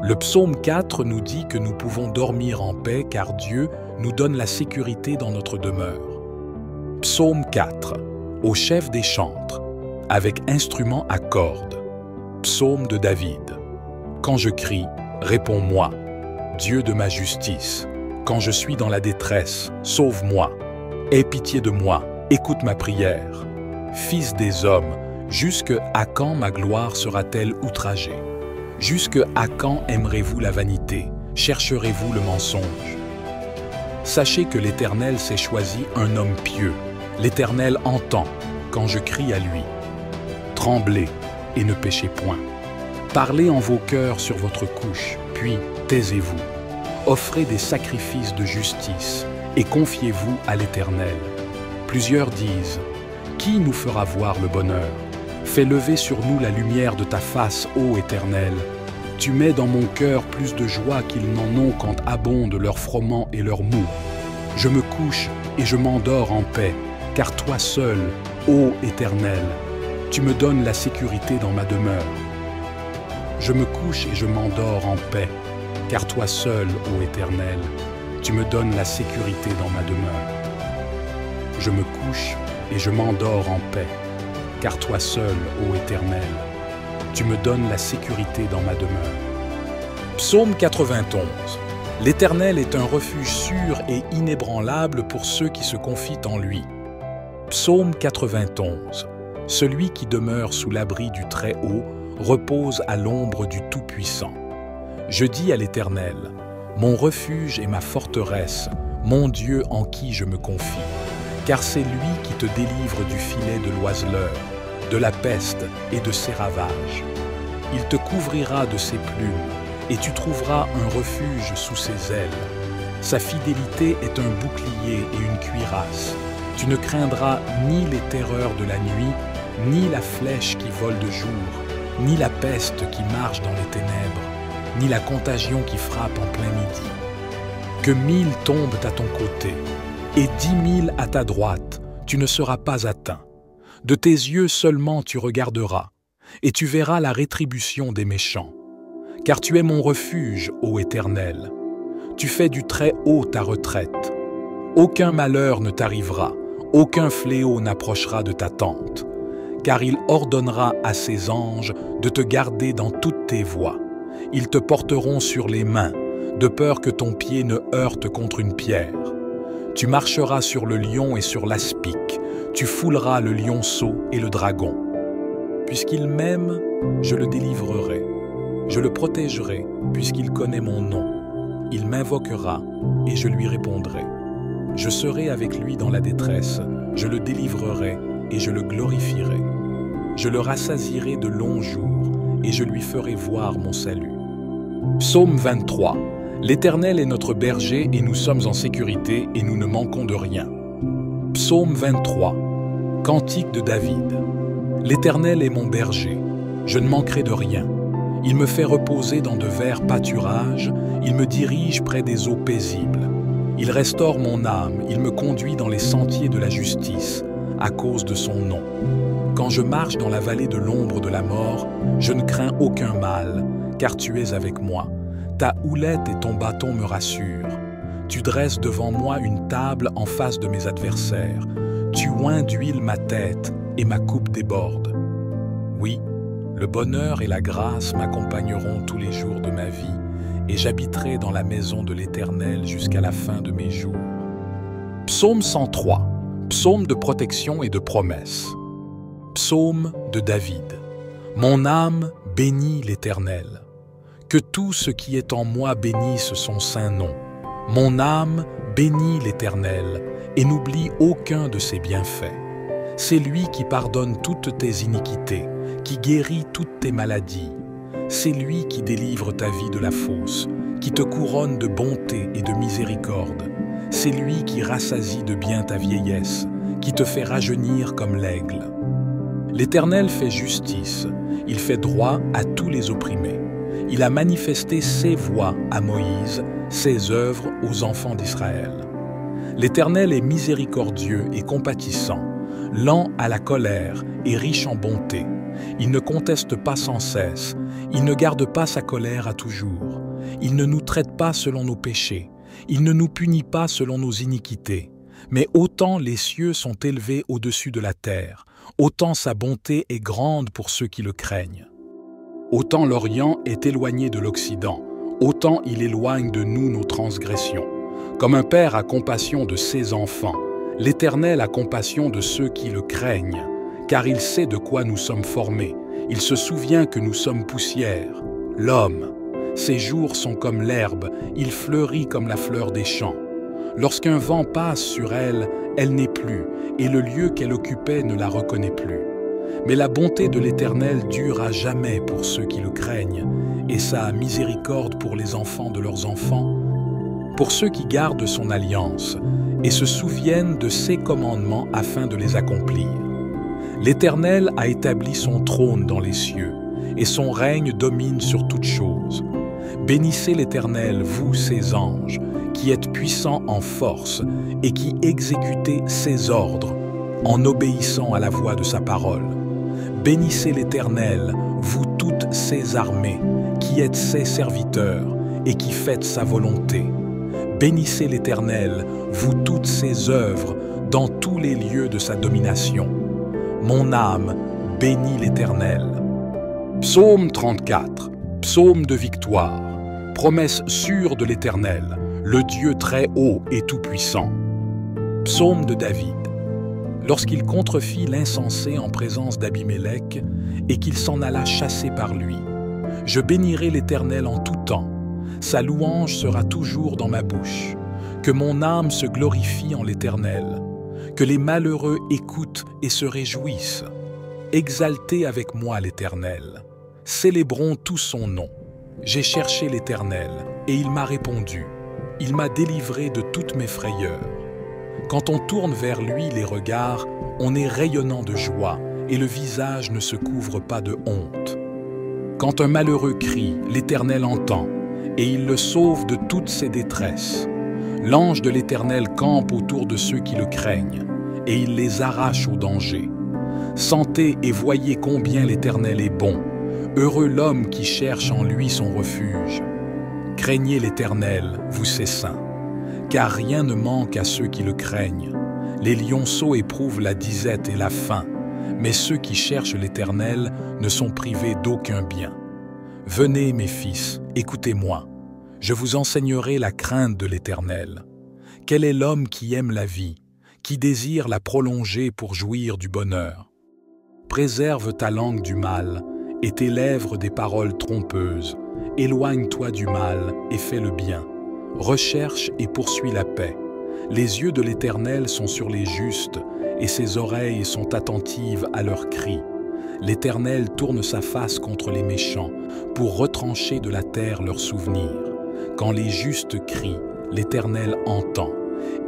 Le psaume 4 nous dit que nous pouvons dormir en paix car Dieu nous donne la sécurité dans notre demeure. Psaume 4, au chef des chantres, avec instrument à cordes. Psaume de David. Quand je crie, réponds-moi, Dieu de ma justice. Quand je suis dans la détresse, sauve-moi. Aie pitié de moi, écoute ma prière. Fils des hommes, jusque à quand ma gloire sera-t-elle outragée? Jusque à quand aimerez-vous la vanité? Chercherez-vous le mensonge? Sachez que l'Éternel s'est choisi un homme pieux. L'Éternel entend quand je crie à lui. Tremblez et ne péchez point. Parlez en vos cœurs sur votre couche, puis taisez-vous. Offrez des sacrifices de justice et confiez-vous à l'Éternel. Plusieurs disent, qui nous fera voir le bonheur? Fais lever sur nous la lumière de ta face, ô Éternel. Tu mets dans mon cœur plus de joie qu'ils n'en ont quand abondent leurs froment et leurs mou. Je me couche et je m'endors en paix, car toi seul, ô Éternel, tu me donnes la sécurité dans ma demeure. Je me couche et je m'endors en paix, car toi seul, ô Éternel, tu me donnes la sécurité dans ma demeure. Je me couche et je m'endors en paix, car toi seul, ô Éternel, tu me donnes la sécurité dans ma demeure. Psaume 91. L'Éternel est un refuge sûr et inébranlable pour ceux qui se confient en lui. Psaume 91. Celui qui demeure sous l'abri du Très-Haut repose à l'ombre du Tout-Puissant. Je dis à l'Éternel, mon refuge et ma forteresse, mon Dieu en qui je me confie, car c'est lui qui te délivre du filet de l'oiseleur, de la peste et de ses ravages. Il te couvrira de ses plumes, et tu trouveras un refuge sous ses ailes. Sa fidélité est un bouclier et une cuirasse. Tu ne craindras ni les terreurs de la nuit, ni la flèche qui vole de jour, ni la peste qui marche dans les ténèbres, ni la contagion qui frappe en plein midi. Que 1000 tombent à ton côté, et 10 000 à ta droite, tu ne seras pas atteint. De tes yeux seulement tu regarderas, et tu verras la rétribution des méchants. Car tu es mon refuge, ô Éternel. Tu fais du Très-Haut ta retraite. Aucun malheur ne t'arrivera, aucun fléau n'approchera de ta tente. Car il ordonnera à ses anges de te garder dans toutes tes voies. Ils te porteront sur les mains, de peur que ton pied ne heurte contre une pierre. Tu marcheras sur le lion et sur l'aspic, tu fouleras le lionceau et le dragon. Puisqu'il m'aime, je le délivrerai. Je le protégerai, puisqu'il connaît mon nom. Il m'invoquera, et je lui répondrai. Je serai avec lui dans la détresse, je le délivrerai, et je le glorifierai. Je le rassasierai de longs jours, et je lui ferai voir mon salut. Psaume 23. L'Éternel est notre berger, et nous sommes en sécurité, et nous ne manquons de rien. Psaume 23. Cantique de David. L'Éternel est mon berger, je ne manquerai de rien. Il me fait reposer dans de verts pâturages, il me dirige près des eaux paisibles. Il restaure mon âme, il me conduit dans les sentiers de la justice, à cause de son nom. Quand je marche dans la vallée de l'ombre de la mort, je ne crains aucun mal, car tu es avec moi. Ta houlette et ton bâton me rassurent. Tu dresses devant moi une table en face de mes adversaires. Tu oins d'huile ma tête et ma coupe déborde. Oui, le bonheur et la grâce m'accompagneront tous les jours de ma vie, et j'habiterai dans la maison de l'Éternel jusqu'à la fin de mes jours. Psaume 103, psaume de protection et de promesse. Psaume de David. Mon âme bénit l'Éternel. Que tout ce qui est en moi bénisse son saint nom. Mon âme bénit l'Éternel et n'oublie aucun de ses bienfaits. C'est lui qui pardonne toutes tes iniquités, qui guérit toutes tes maladies. C'est lui qui délivre ta vie de la fosse, qui te couronne de bonté et de miséricorde. C'est lui qui rassasie de bien ta vieillesse, qui te fait rajeunir comme l'aigle. L'Éternel fait justice, il fait droit à tous les opprimés. Il a manifesté ses voies à Moïse, ses œuvres aux enfants d'Israël. L'Éternel est miséricordieux et compatissant, lent à la colère et riche en bonté. Il ne conteste pas sans cesse. Il ne garde pas sa colère à toujours. Il ne nous traite pas selon nos péchés. Il ne nous punit pas selon nos iniquités. Mais autant les cieux sont élevés au-dessus de la terre, autant sa bonté est grande pour ceux qui le craignent. Autant l'Orient est éloigné de l'Occident, autant il éloigne de nous nos transgressions. Comme un père a compassion de ses enfants, l'Éternel a compassion de ceux qui le craignent, car il sait de quoi nous sommes formés. Il se souvient que nous sommes poussière. L'homme, ses jours sont comme l'herbe, il fleurit comme la fleur des champs. Lorsqu'un vent passe sur elle, elle n'est plus, et le lieu qu'elle occupait ne la reconnaît plus. Mais la bonté de l'Éternel dure à jamais pour ceux qui le craignent, et sa miséricorde pour les enfants de leurs enfants, pour ceux qui gardent son alliance, et se souviennent de ses commandements afin de les accomplir. L'Éternel a établi son trône dans les cieux, et son règne domine sur toutes choses. Bénissez l'Éternel, vous ses anges, qui êtes puissants en force et qui exécutez ses ordres en obéissant à la voix de sa parole. Bénissez l'Éternel, vous toutes ses armées, qui êtes ses serviteurs et qui faites sa volonté. Bénissez l'Éternel, vous toutes ses œuvres, dans tous les lieux de sa domination. Mon âme bénit l'Éternel. Psaume 34, psaume de victoire, promesse sûre de l'Éternel, le Dieu très haut et tout-puissant. Psaume de David. Lorsqu'il contrefit l'insensé en présence d'Abimélec et qu'il s'en alla chasser par lui, je bénirai l'Éternel en tout temps. Sa louange sera toujours dans ma bouche. Que mon âme se glorifie en l'Éternel. Que les malheureux écoutent et se réjouissent. Exaltez avec moi l'Éternel. Célébrons tout son nom. J'ai cherché l'Éternel et il m'a répondu. Il m'a délivré de toutes mes frayeurs. Quand on tourne vers lui les regards, on est rayonnant de joie et le visage ne se couvre pas de honte. Quand un malheureux crie, l'Éternel entend et il le sauve de toutes ses détresses. L'ange de l'Éternel campe autour de ceux qui le craignent et il les arrache au danger. Sentez et voyez combien l'Éternel est bon. Heureux l'homme qui cherche en lui son refuge. Craignez l'Éternel, vous ses saints, car rien ne manque à ceux qui le craignent. Les lionceaux éprouvent la disette et la faim, mais ceux qui cherchent l'Éternel ne sont privés d'aucun bien. Venez, mes fils, écoutez-moi. Je vous enseignerai la crainte de l'Éternel. Quel est l'homme qui aime la vie, qui désire la prolonger pour jouir du bonheur? Préserve ta langue du mal et tes lèvres des paroles trompeuses. Éloigne-toi du mal et fais le bien. Recherche et poursuis la paix. Les yeux de l'Éternel sont sur les justes et ses oreilles sont attentives à leurs cris. L'Éternel tourne sa face contre les méchants pour retrancher de la terre leurs souvenirs. Quand les justes crient, l'Éternel entend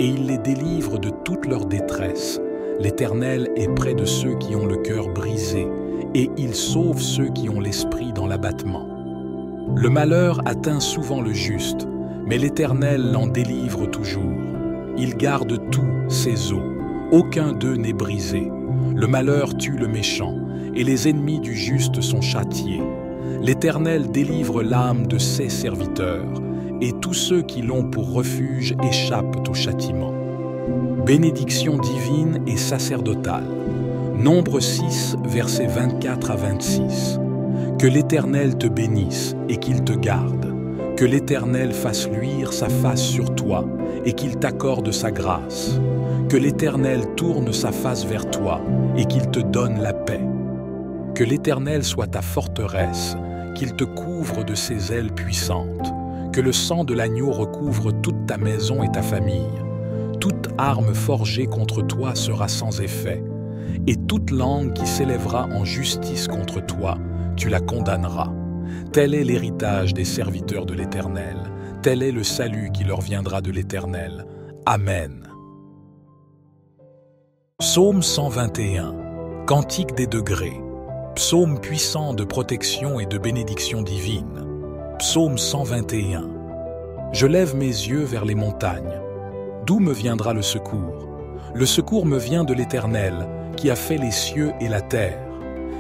et il les délivre de toute leur détresse. L'Éternel est près de ceux qui ont le cœur brisé et il sauve ceux qui ont l'esprit dans l'abattement. Le malheur atteint souvent le juste, mais l'Éternel l'en délivre toujours. Il garde tous ses os, aucun d'eux n'est brisé. Le malheur tue le méchant, et les ennemis du juste sont châtiés. L'Éternel délivre l'âme de ses serviteurs, et tous ceux qui l'ont pour refuge échappent au châtiment. Bénédiction divine et sacerdotale. Nombre 6, versets 24 à 26. Que l'Éternel te bénisse et qu'il te garde. Que l'Éternel fasse luire sa face sur toi et qu'il t'accorde sa grâce. Que l'Éternel tourne sa face vers toi et qu'il te donne la paix. Que l'Éternel soit ta forteresse, qu'il te couvre de ses ailes puissantes. Que le sang de l'agneau recouvre toute ta maison et ta famille. Toute arme forgée contre toi sera sans effet. Et toute langue qui s'élèvera en justice contre toi, tu la condamneras. Tel est l'héritage des serviteurs de l'Éternel. Tel est le salut qui leur viendra de l'Éternel. Amen. Psaume 121. Cantique des degrés. Psaume puissant de protection et de bénédiction divine. Psaume 121. Je lève mes yeux vers les montagnes. D'où me viendra le secours? Le secours me vient de l'Éternel, qui a fait les cieux et la terre.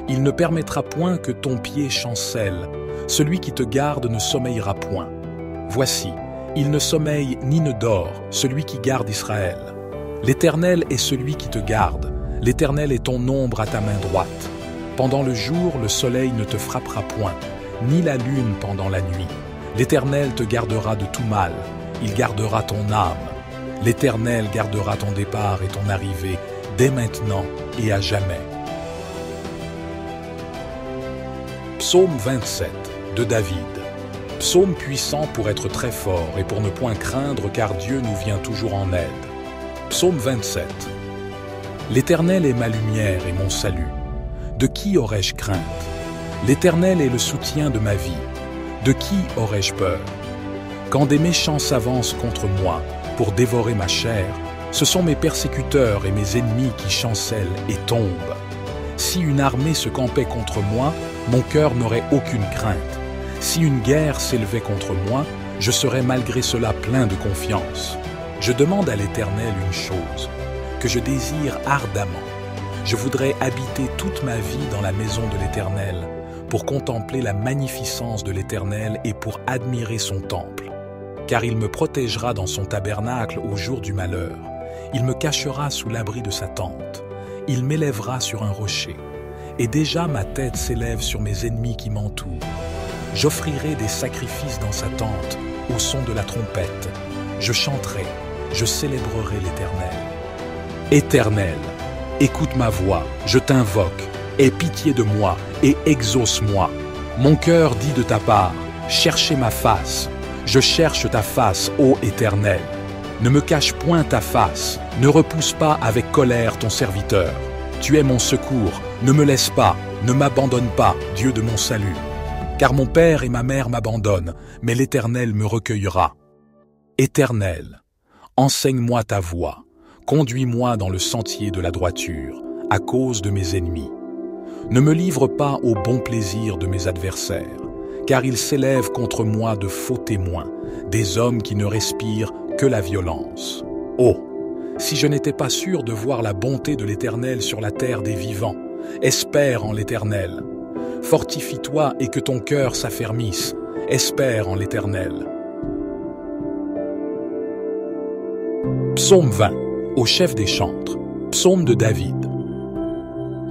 Il ne permettra point que ton pied chancelle. Celui qui te garde ne sommeillera point. Voici, il ne sommeille ni ne dort, celui qui garde Israël. L'Éternel est celui qui te garde. L'Éternel est ton ombre à ta main droite. Pendant le jour, le soleil ne te frappera point, ni la lune pendant la nuit. L'Éternel te gardera de tout mal. Il gardera ton âme. L'Éternel gardera ton départ et ton arrivée, dès maintenant et à jamais. Psaume 27 de David. Psaume puissant pour être très fort et pour ne point craindre, car Dieu nous vient toujours en aide. Psaume 27. L'Éternel est ma lumière et mon salut. De qui aurais-je crainte? L'Éternel est le soutien de ma vie. De qui aurais-je peur? Quand des méchants s'avancent contre moi pour dévorer ma chair, ce sont mes persécuteurs et mes ennemis qui chancellent et tombent. Si une armée se campait contre moi, mon cœur n'aurait aucune crainte. Si une guerre s'élevait contre moi, je serais malgré cela plein de confiance. Je demande à l'Éternel une chose, que je désire ardemment. Je voudrais habiter toute ma vie dans la maison de l'Éternel, pour contempler la magnificence de l'Éternel et pour admirer son temple. Car il me protégera dans son tabernacle au jour du malheur. Il me cachera sous l'abri de sa tente. Il m'élèvera sur un rocher. Et déjà ma tête s'élève sur mes ennemis qui m'entourent. J'offrirai des sacrifices dans sa tente, au son de la trompette. Je chanterai, je célébrerai l'Éternel. Éternel, écoute ma voix, je t'invoque. Aie pitié de moi et exauce-moi. Mon cœur dit de ta part, cherchez ma face. Je cherche ta face, ô Éternel. Ne me cache point ta face, ne repousse pas avec colère ton serviteur. Tu es mon secours, ne me laisse pas, ne m'abandonne pas, Dieu de mon salut. Car mon père et ma mère m'abandonnent, mais l'Éternel me recueillera. Éternel, enseigne-moi ta voie, conduis-moi dans le sentier de la droiture, à cause de mes ennemis. Ne me livre pas au bon plaisir de mes adversaires, car ils s'élèvent contre moi de faux témoins, des hommes qui ne respirent que la violence. Oh, si je n'étais pas sûr de voir la bonté de l'Éternel sur la terre des vivants, espère en l'Éternel. Fortifie-toi et que ton cœur s'affermisse, espère en l'Éternel. Psaume 20, au chef des chantres, psaume de David.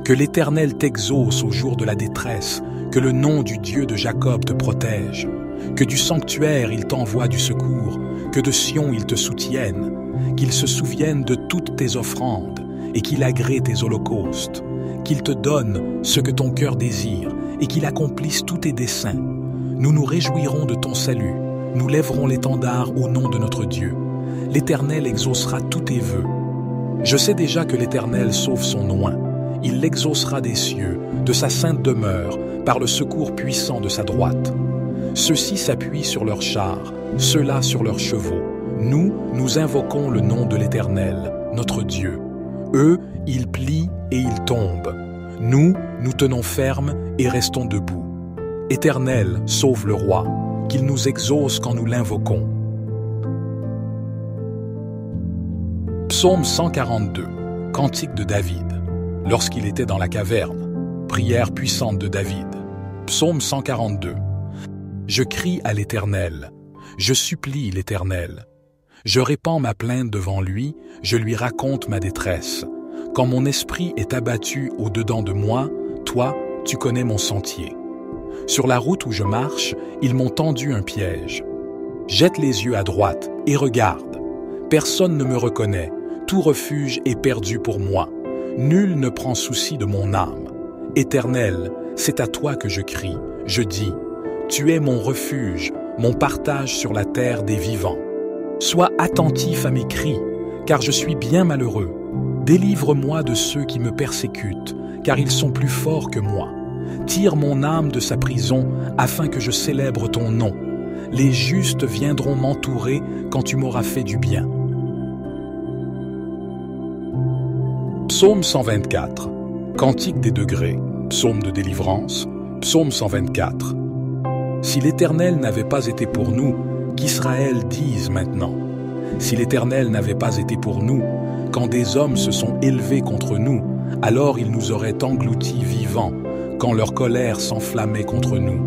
Que l'Éternel t'exauce au jour de la détresse, que le nom du Dieu de Jacob te protège, que du sanctuaire il t'envoie du secours, que de Sion il te soutienne, qu'il se souvienne de toutes tes offrandes et qu'il agrée tes holocaustes, qu'il te donne ce que ton cœur désire et qu'il accomplisse tous tes desseins. Nous nous réjouirons de ton salut, nous lèverons l'étendard au nom de notre Dieu. L'Éternel exaucera tous tes vœux. Je sais déjà que l'Éternel sauve son oint. Il l'exaucera des cieux, de sa sainte demeure, par le secours puissant de sa droite. Ceux-ci s'appuient sur leurs chars, ceux-là sur leurs chevaux. Nous, nous invoquons le nom de l'Éternel, notre Dieu. Eux, ils plient et ils tombent. Nous, nous tenons ferme et restons debout. Éternel, sauve le roi, qu'il nous exauce quand nous l'invoquons. Psaume 142, cantique de David, lorsqu'il était dans la caverne, prière puissante de David. Psaume 142. Je crie à l'Éternel, je supplie l'Éternel. Je répands ma plainte devant lui, je lui raconte ma détresse. Quand mon esprit est abattu au-dedans de moi, toi, tu connais mon sentier. Sur la route où je marche, ils m'ont tendu un piège. Jette les yeux à droite et regarde. Personne ne me reconnaît, tout refuge est perdu pour moi. Nul ne prend souci de mon âme. Éternel, c'est à toi que je crie. Je dis, tu es mon refuge, mon partage sur la terre des vivants. Sois attentif à mes cris, car je suis bien malheureux. Délivre-moi de ceux qui me persécutent, car ils sont plus forts que moi. Tire mon âme de sa prison, afin que je célèbre ton nom. Les justes viendront m'entourer quand tu m'auras fait du bien. Psaume 124, cantique des degrés, psaume de délivrance, psaume 124. Si l'Éternel n'avait pas été pour nous, qu'Israël dise maintenant. Si l'Éternel n'avait pas été pour nous, quand des hommes se sont élevés contre nous, alors il nous aurait engloutis vivants, quand leur colère s'enflammait contre nous.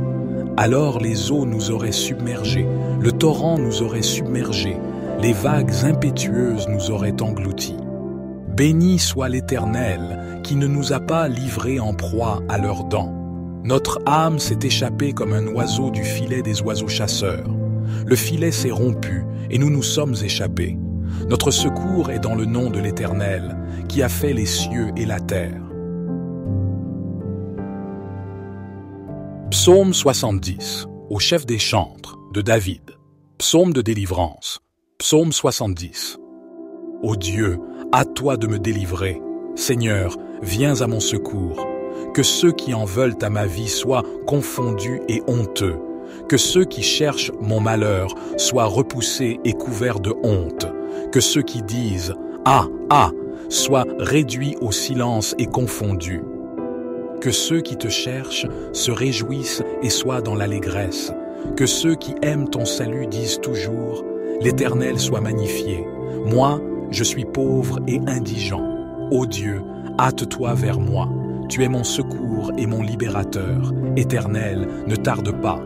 Alors les eaux nous auraient submergés, le torrent nous aurait submergés, les vagues impétueuses nous auraient engloutis. Béni soit l'Éternel, qui ne nous a pas livrés en proie à leurs dents. Notre âme s'est échappée comme un oiseau du filet des oiseaux chasseurs. Le filet s'est rompu et nous nous sommes échappés. Notre secours est dans le nom de l'Éternel, qui a fait les cieux et la terre. Psaume 70, au chef des chantres, de David. Psaume de délivrance. Psaume 70. Ô Dieu, à toi de me délivrer. Seigneur, viens à mon secours. Que ceux qui en veulent à ma vie soient confondus et honteux. Que ceux qui cherchent mon malheur soient repoussés et couverts de honte. Que ceux qui disent « Ah, ah !» soient réduits au silence et confondus. Que ceux qui te cherchent se réjouissent et soient dans l'allégresse. Que ceux qui aiment ton salut disent toujours « L'Éternel soit magnifié. Moi, je suis pauvre et indigent. Ô Dieu, hâte-toi vers moi. Tu es mon secours et mon libérateur. Éternel, ne tarde pas. »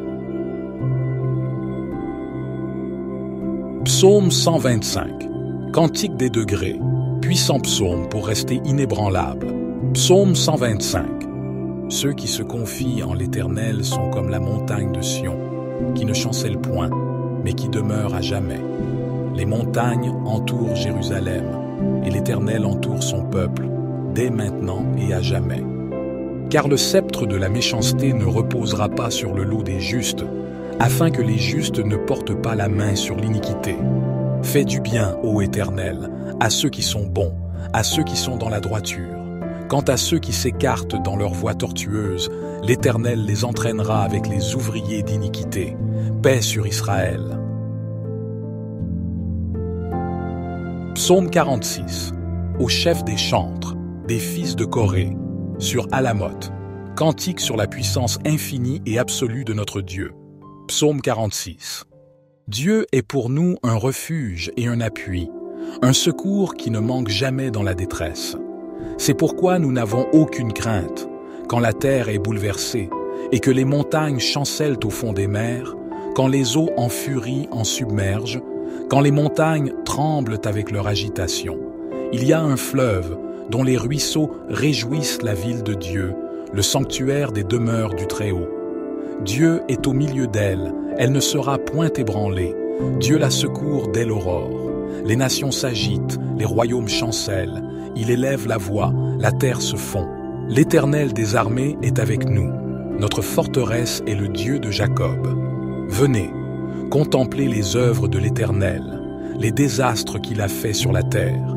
Psaume 125. Cantique des degrés. Puissant psaume pour rester inébranlable. Psaume 125. Ceux qui se confient en l'Éternel sont comme la montagne de Sion, qui ne chancelle point, mais qui demeure à jamais. Les montagnes entourent Jérusalem, et l'Éternel entoure son peuple, dès maintenant et à jamais. Car le sceptre de la méchanceté ne reposera pas sur le lot des justes, afin que les justes ne portent pas la main sur l'iniquité. Fais du bien, ô Éternel, à ceux qui sont bons, à ceux qui sont dans la droiture. Quant à ceux qui s'écartent dans leur voie tortueuse, l'Éternel les entraînera avec les ouvriers d'iniquité. Paix sur Israël. Psaume 46. Au chef des chantres, des fils de Corée, sur Alamoth. Cantique sur la puissance infinie et absolue de notre Dieu. Psaume 46. Dieu est pour nous un refuge et un appui, un secours qui ne manque jamais dans la détresse. C'est pourquoi nous n'avons aucune crainte quand la terre est bouleversée et que les montagnes chancellent au fond des mers, quand les eaux en furie en submergent, quand les montagnes tremblent avec leur agitation. Il y a un fleuve dont les ruisseaux réjouissent la ville de Dieu, le sanctuaire des demeures du Très-Haut. Dieu est au milieu d'elle, elle ne sera point ébranlée. Dieu la secourt dès l'aurore. Les nations s'agitent, les royaumes chancellent. Il élève la voix, la terre se fond. L'Éternel des armées est avec nous. Notre forteresse est le Dieu de Jacob. Venez, contemplez les œuvres de l'Éternel, les désastres qu'il a faits sur la terre.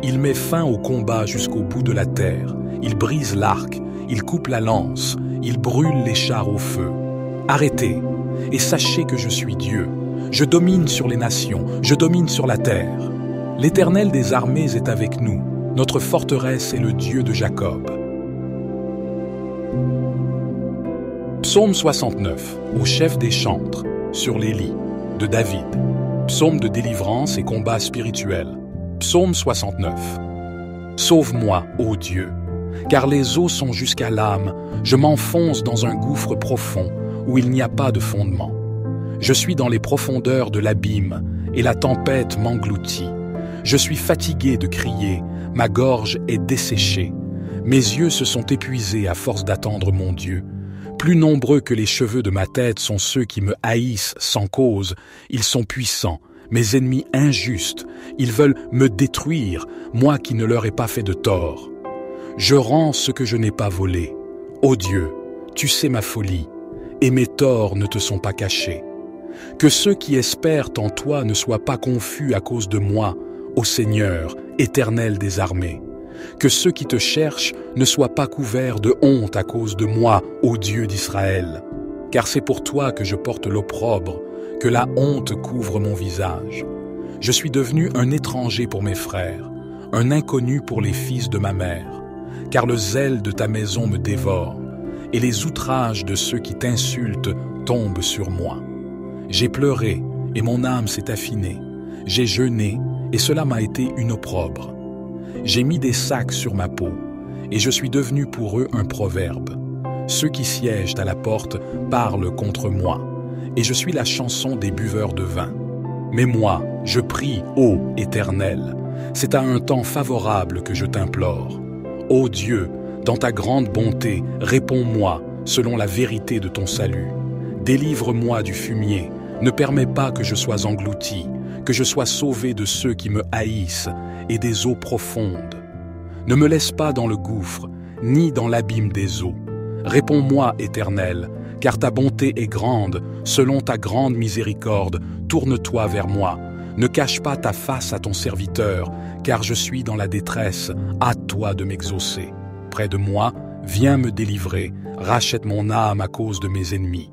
Il met fin au combat jusqu'au bout de la terre. Il brise l'arc, il coupe la lance, il brûle les chars au feu. Arrêtez, et sachez que je suis Dieu. Je domine sur les nations, je domine sur la terre. L'Éternel des armées est avec nous. Notre forteresse est le Dieu de Jacob. Psaume 69, au chef des chantres, sur les lits, de David. Psaume de délivrance et combat spirituel. Psaume 69. Sauve-moi, ô Dieu, car les eaux sont jusqu'à l'âme, je m'enfonce dans un gouffre profond où il n'y a pas de fondement. Je suis dans les profondeurs de l'abîme et la tempête m'engloutit. Je suis fatigué de crier, ma gorge est desséchée. Mes yeux se sont épuisés à force d'attendre mon Dieu. Plus nombreux que les cheveux de ma tête sont ceux qui me haïssent sans cause. Ils sont puissants, mes ennemis injustes. Ils veulent me détruire, moi qui ne leur ai pas fait de tort. Je rends ce que je n'ai pas volé. Ô Dieu, tu sais ma folie, et mes torts ne te sont pas cachés. Que ceux qui espèrent en toi ne soient pas confus à cause de moi, ô Seigneur, Éternel des armées. Que ceux qui te cherchent ne soient pas couverts de honte à cause de moi, ô Dieu d'Israël. Car c'est pour toi que je porte l'opprobre, que la honte couvre mon visage. Je suis devenu un étranger pour mes frères, un inconnu pour les fils de ma mère. Car le zèle de ta maison me dévore, et les outrages de ceux qui t'insultent tombent sur moi. J'ai pleuré, et mon âme s'est affinée. J'ai jeûné, et cela m'a été une opprobre. J'ai mis des sacs sur ma peau, et je suis devenu pour eux un proverbe. Ceux qui siègent à la porte parlent contre moi, et je suis la chanson des buveurs de vin. Mais moi, je prie, ô Éternel, c'est à un temps favorable que je t'implore. Ô Dieu, dans ta grande bonté, réponds-moi selon la vérité de ton salut. Délivre-moi du fumier, ne permets pas que je sois englouti, que je sois sauvé de ceux qui me haïssent et des eaux profondes. Ne me laisse pas dans le gouffre, ni dans l'abîme des eaux. Réponds-moi, Éternel, car ta bonté est grande, selon ta grande miséricorde, tourne-toi vers moi. Ne cache pas ta face à ton serviteur, car je suis dans la détresse, hâte-toi de m'exaucer. Près de moi, viens me délivrer, rachète mon âme à cause de mes ennemis.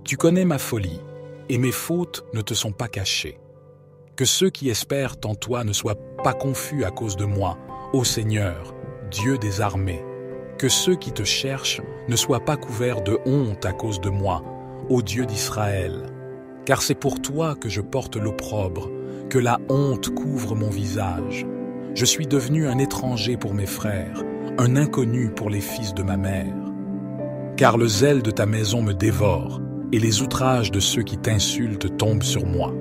Tu connais ma folie, et mes fautes ne te sont pas cachées. Que ceux qui espèrent en toi ne soient pas confus à cause de moi, ô Seigneur, Dieu des armées. Que ceux qui te cherchent ne soient pas couverts de honte à cause de moi, ô Dieu d'Israël. Car c'est pour toi que je porte l'opprobre, que la honte couvre mon visage. Je suis devenu un étranger pour mes frères, un inconnu pour les fils de ma mère. Car le zèle de ta maison me dévore, et les outrages de ceux qui t'insultent tombent sur moi.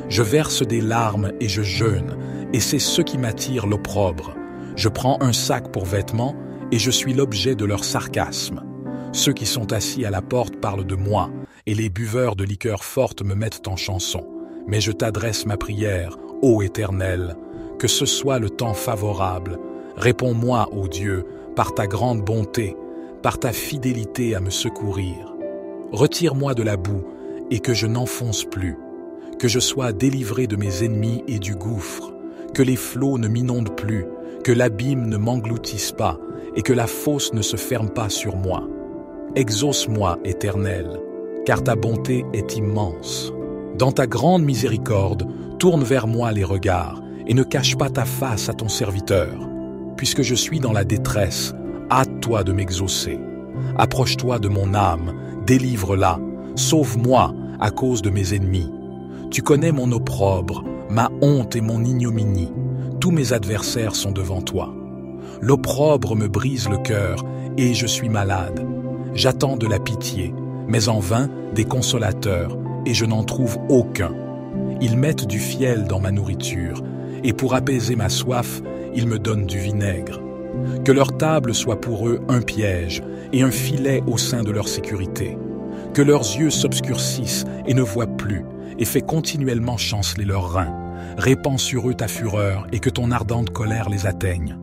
Je verse des larmes et je jeûne, et c'est ce qui m'attire l'opprobre. Je prends un sac pour vêtements, et je suis l'objet de leur sarcasme. Ceux qui sont assis à la porte parlent de moi, et les buveurs de liqueurs fortes me mettent en chanson. Mais je t'adresse ma prière, ô Éternel, que ce soit le temps favorable. Réponds-moi, ô Dieu, par ta grande bonté, par ta fidélité à me secourir. Retire-moi de la boue, et que je n'enfonce plus. Que je sois délivré de mes ennemis et du gouffre. Que les flots ne m'inondent plus, que l'abîme ne m'engloutisse pas, et que la fosse ne se ferme pas sur moi. Exauce-moi, Éternel, car ta bonté est immense. Dans ta grande miséricorde, tourne vers moi les regards, et ne cache pas ta face à ton serviteur. Puisque je suis dans la détresse, hâte-toi de m'exaucer. Approche-toi de mon âme, délivre-la, sauve-moi à cause de mes ennemis. Tu connais mon opprobre, ma honte et mon ignominie. Tous mes adversaires sont devant toi. L'opprobre me brise le cœur, et je suis malade. J'attends de la pitié, mais en vain des consolateurs, et je n'en trouve aucun. Ils mettent du fiel dans ma nourriture, et pour apaiser ma soif, ils me donnent du vinaigre. Que leur table soit pour eux un piège, et un filet au sein de leur sécurité. Que leurs yeux s'obscurcissent et ne voient plus, et fais continuellement chanceler leurs reins. Répands sur eux ta fureur, et que ton ardente colère les atteigne.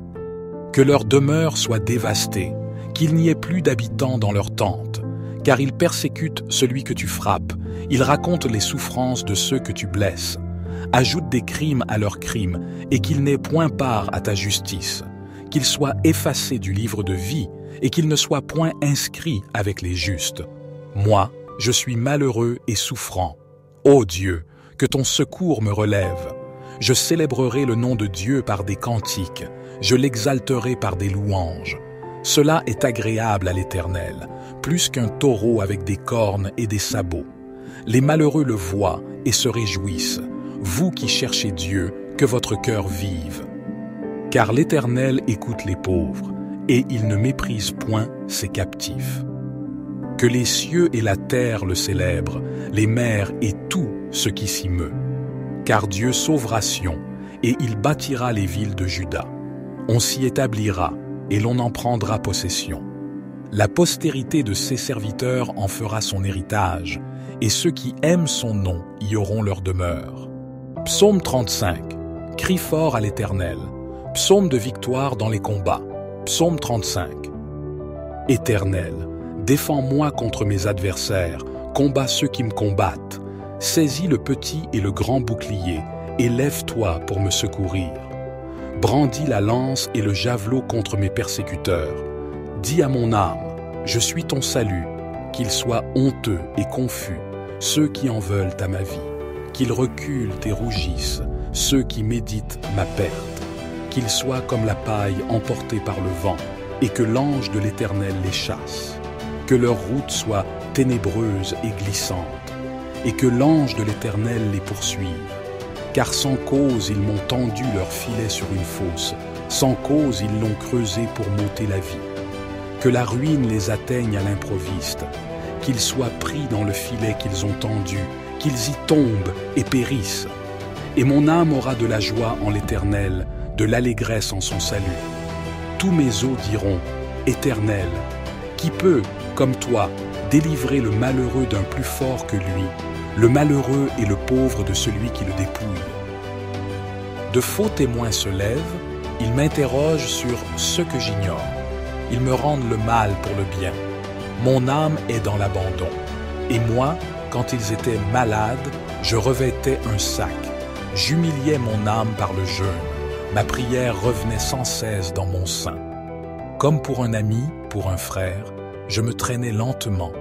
Que leur demeure soit dévastée, qu'il n'y ait plus d'habitants dans leurs tentes, car ils persécutent celui que tu frappes, ils racontent les souffrances de ceux que tu blesses. Ajoute des crimes à leurs crimes, et qu'ils n'aient point part à ta justice, qu'ils soient effacés du livre de vie, et qu'ils ne soient point inscrits avec les justes. Moi, je suis malheureux et souffrant. Ô Dieu, que ton secours me relève. Je célébrerai le nom de Dieu par des cantiques, je l'exalterai par des louanges. Cela est agréable à l'Éternel, plus qu'un taureau avec des cornes et des sabots. Les malheureux le voient et se réjouissent. Vous qui cherchez Dieu, que votre cœur vive. Car l'Éternel écoute les pauvres, et il ne méprise point ses captifs. Que les cieux et la terre le célèbrent, les mers et tout ce qui s'y meut. Car Dieu sauvera Sion, et il bâtira les villes de Juda. On s'y établira, et l'on en prendra possession. La postérité de ses serviteurs en fera son héritage, et ceux qui aiment son nom y auront leur demeure. Psaume 35. Crie fort à l'Éternel. Psaume de victoire dans les combats. Psaume 35. Éternel, défends-moi contre mes adversaires, combats ceux qui me combattent. Saisis le petit et le grand bouclier, et lève-toi pour me secourir. Brandis la lance et le javelot contre mes persécuteurs. Dis à mon âme, je suis ton salut, qu'ils soient honteux et confus, ceux qui en veulent à ma vie, qu'ils reculent et rougissent, ceux qui méditent ma perte, qu'ils soient comme la paille emportée par le vent, et que l'ange de l'Éternel les chasse, que leur route soit ténébreuse et glissante, et que l'ange de l'Éternel les poursuive. Car sans cause ils m'ont tendu leur filet sur une fosse, sans cause ils l'ont creusé pour m'ôter la vie. que la ruine les atteigne à l'improviste, qu'ils soient pris dans le filet qu'ils ont tendu, qu'ils y tombent et périssent. Et mon âme aura de la joie en l'Éternel, de l'allégresse en son salut. Tous mes os diront, Éternel, qui peut, comme toi, délivrer le malheureux d'un plus fort que lui, le malheureux et le pauvre de celui qui le dépouille. De faux témoins se lèvent, ils m'interrogent sur ce que j'ignore. Ils me rendent le mal pour le bien. Mon âme est dans l'abandon. Et moi, quand ils étaient malades, je revêtais un sac. J'humiliais mon âme par le jeûne. Ma prière revenait sans cesse dans mon sein. Comme pour un ami, pour un frère, je me traînais lentement.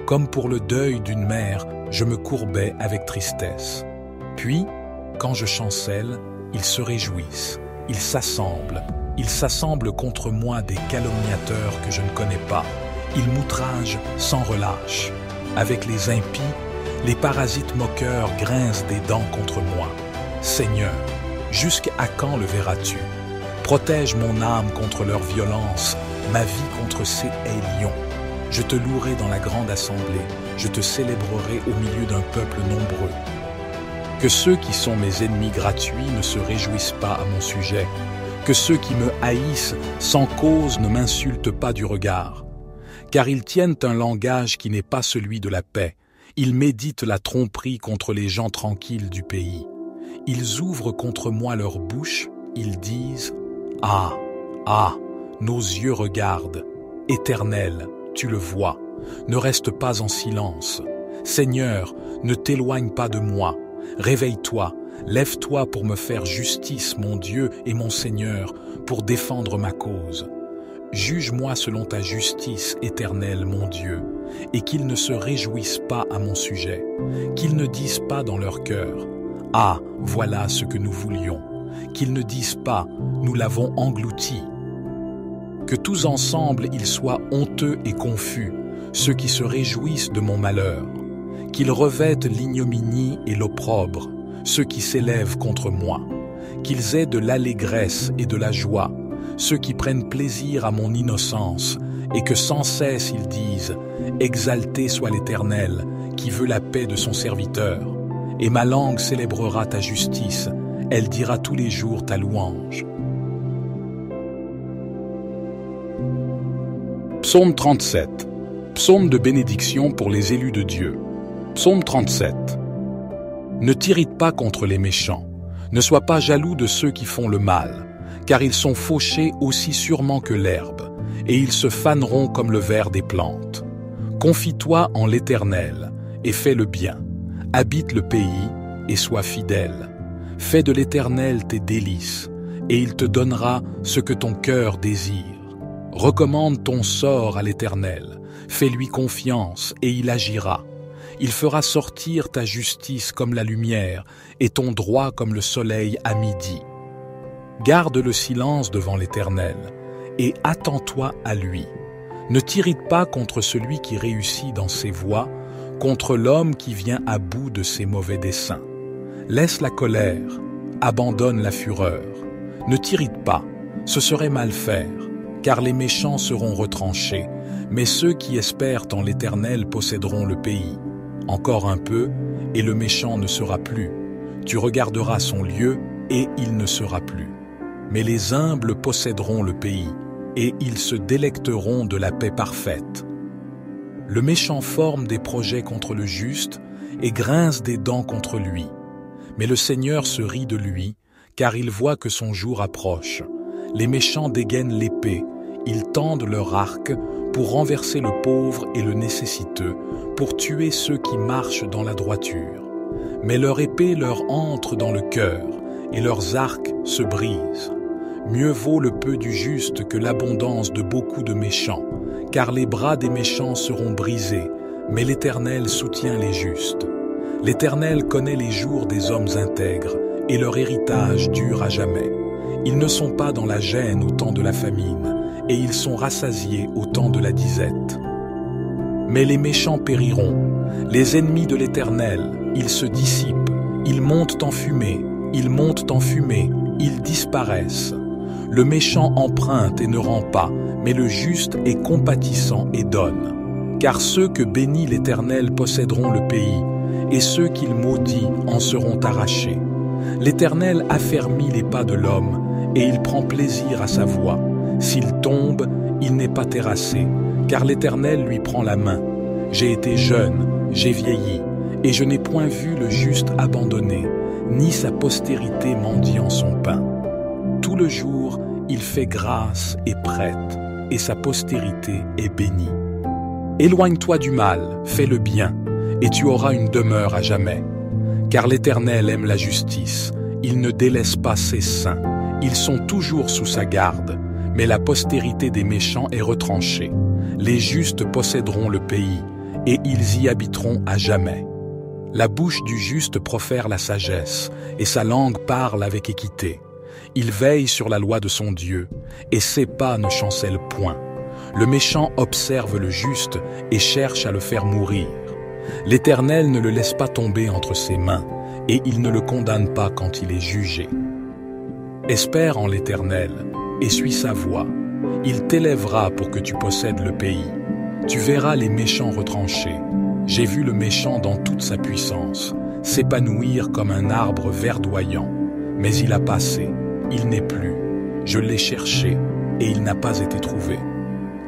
Comme pour le deuil d'une mère, je me courbais avec tristesse. Puis, quand je chancelle, ils se réjouissent, ils s'assemblent contre moi des calomniateurs que je ne connais pas. Ils m'outragent sans relâche. Avec les impies, les parasites moqueurs grincent des dents contre moi. Seigneur, jusqu'à quand le verras-tu? Protège mon âme contre leur violence, ma vie contre ces lions. Je te louerai dans la grande assemblée, je te célébrerai au milieu d'un peuple nombreux. Que ceux qui sont mes ennemis gratuits ne se réjouissent pas à mon sujet, que ceux qui me haïssent sans cause ne m'insultent pas du regard. Car ils tiennent un langage qui n'est pas celui de la paix, ils méditent la tromperie contre les gens tranquilles du pays. Ils ouvrent contre moi leur bouche, ils disent « Ah, ah, nos yeux regardent, Éternel, tu le vois, ne reste pas en silence. Seigneur, ne t'éloigne pas de moi. Réveille-toi, lève-toi pour me faire justice, mon Dieu et mon Seigneur, pour défendre ma cause. Juge-moi selon ta justice, Éternel, mon Dieu, et qu'ils ne se réjouissent pas à mon sujet, qu'ils ne disent pas dans leur cœur « Ah, voilà ce que nous voulions », qu'ils ne disent pas « Nous l'avons englouti ». Que tous ensemble ils soient honteux et confus, ceux qui se réjouissent de mon malheur, qu'ils revêtent l'ignominie et l'opprobre, ceux qui s'élèvent contre moi, qu'ils aient de l'allégresse et de la joie, ceux qui prennent plaisir à mon innocence, et que sans cesse ils disent « Exalté soit l'Éternel, qui veut la paix de son serviteur. Et ma langue célébrera ta justice, elle dira tous les jours ta louange. » Psaume 37. Psaume de bénédiction pour les élus de Dieu. Psaume 37. Ne t'irrite pas contre les méchants, ne sois pas jaloux de ceux qui font le mal, car ils sont fauchés aussi sûrement que l'herbe, et ils se faneront comme le vert des plantes. Confie-toi en l'Éternel, et fais le bien. Habite le pays, et sois fidèle. Fais de l'Éternel tes délices, et il te donnera ce que ton cœur désire. Recommande ton sort à l'Éternel, fais-lui confiance, et il agira. Il fera sortir ta justice comme la lumière, et ton droit comme le soleil à midi. Garde le silence devant l'Éternel, et attends-toi à lui. Ne t'irrite pas contre celui qui réussit dans ses voies, contre l'homme qui vient à bout de ses mauvais desseins. Laisse la colère, abandonne la fureur. Ne t'irrite pas, ce serait mal faire, car les méchants seront retranchés, mais ceux qui espèrent en l'Éternel posséderont le pays. Encore un peu, et le méchant ne sera plus. Tu regarderas son lieu, et il ne sera plus. Mais les humbles posséderont le pays, et ils se délecteront de la paix parfaite. Le méchant forme des projets contre le juste, et grince des dents contre lui. Mais le Seigneur se rit de lui, car il voit que son jour approche. Les méchants dégainent l'épée, ils tendent leur arc pour renverser le pauvre et le nécessiteux, pour tuer ceux qui marchent dans la droiture. Mais leur épée leur entre dans le cœur, et leurs arcs se brisent. Mieux vaut le peu du juste que l'abondance de beaucoup de méchants, car les bras des méchants seront brisés, mais l'Éternel soutient les justes. L'Éternel connaît les jours des hommes intègres, et leur héritage dure à jamais. Ils ne sont pas dans la gêne au temps de la famine, et ils sont rassasiés au temps de la disette. Mais les méchants périront, les ennemis de l'Éternel, ils se dissipent, ils montent en fumée, ils disparaissent. Le méchant emprunte et ne rend pas, mais le juste est compatissant et donne. Car ceux que bénit l'Éternel posséderont le pays, et ceux qu'il maudit en seront arrachés. L'Éternel affermit les pas de l'homme, et il prend plaisir à sa voie. S'il tombe, il n'est pas terrassé, car l'Éternel lui prend la main. J'ai été jeune, j'ai vieilli, et je n'ai point vu le juste abandonné, ni sa postérité mendiant son pain. Tout le jour, il fait grâce et prête, et sa postérité est bénie. Éloigne-toi du mal, fais le bien, et tu auras une demeure à jamais. Car l'Éternel aime la justice, il ne délaisse pas ses saints. Ils sont toujours sous sa garde, mais la postérité des méchants est retranchée. Les justes posséderont le pays, et ils y habiteront à jamais. La bouche du juste profère la sagesse, et sa langue parle avec équité. Il veille sur la loi de son Dieu, et ses pas ne chancellent point. Le méchant observe le juste et cherche à le faire mourir. L'Éternel ne le laisse pas tomber entre ses mains, et il ne le condamne pas quand il est jugé. Espère en l'Éternel, et suis sa voie. Il t'élèvera pour que tu possèdes le pays. Tu verras les méchants retranchés. J'ai vu le méchant dans toute sa puissance, s'épanouir comme un arbre verdoyant. Mais il a passé, il n'est plus. Je l'ai cherché, et il n'a pas été trouvé.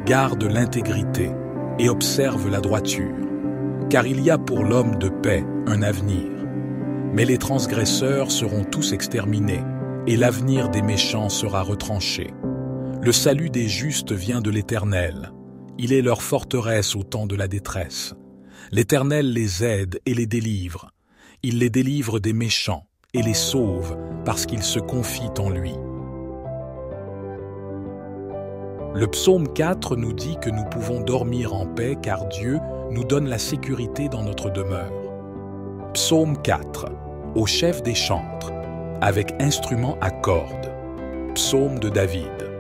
Garde l'intégrité, et observe la droiture. Car il y a pour l'homme de paix un avenir. Mais les transgresseurs seront tous exterminés, et l'avenir des méchants sera retranché. Le salut des justes vient de l'Éternel. Il est leur forteresse au temps de la détresse. L'Éternel les aide et les délivre. Il les délivre des méchants et les sauve parce qu'ils se confient en lui. Le psaume 4 nous dit que nous pouvons dormir en paix car Dieu nous donne la sécurité dans notre demeure. Psaume 4, au chef des chantres, avec instrument à cordes. Psaume de David.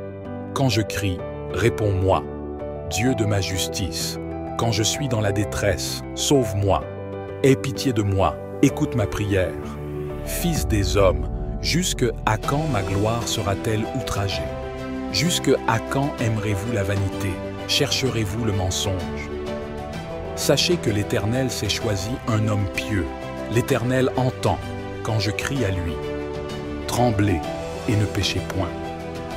Quand je crie, réponds-moi, Dieu de ma justice. Quand je suis dans la détresse, sauve-moi. Aie pitié de moi, écoute ma prière. Fils des hommes, jusque à quand ma gloire sera-t-elle outragée? Jusque à quand aimerez-vous la vanité? Chercherez-vous le mensonge? Sachez que l'Éternel s'est choisi un homme pieux. L'Éternel entend quand je crie à lui. Tremblez et ne péchez point.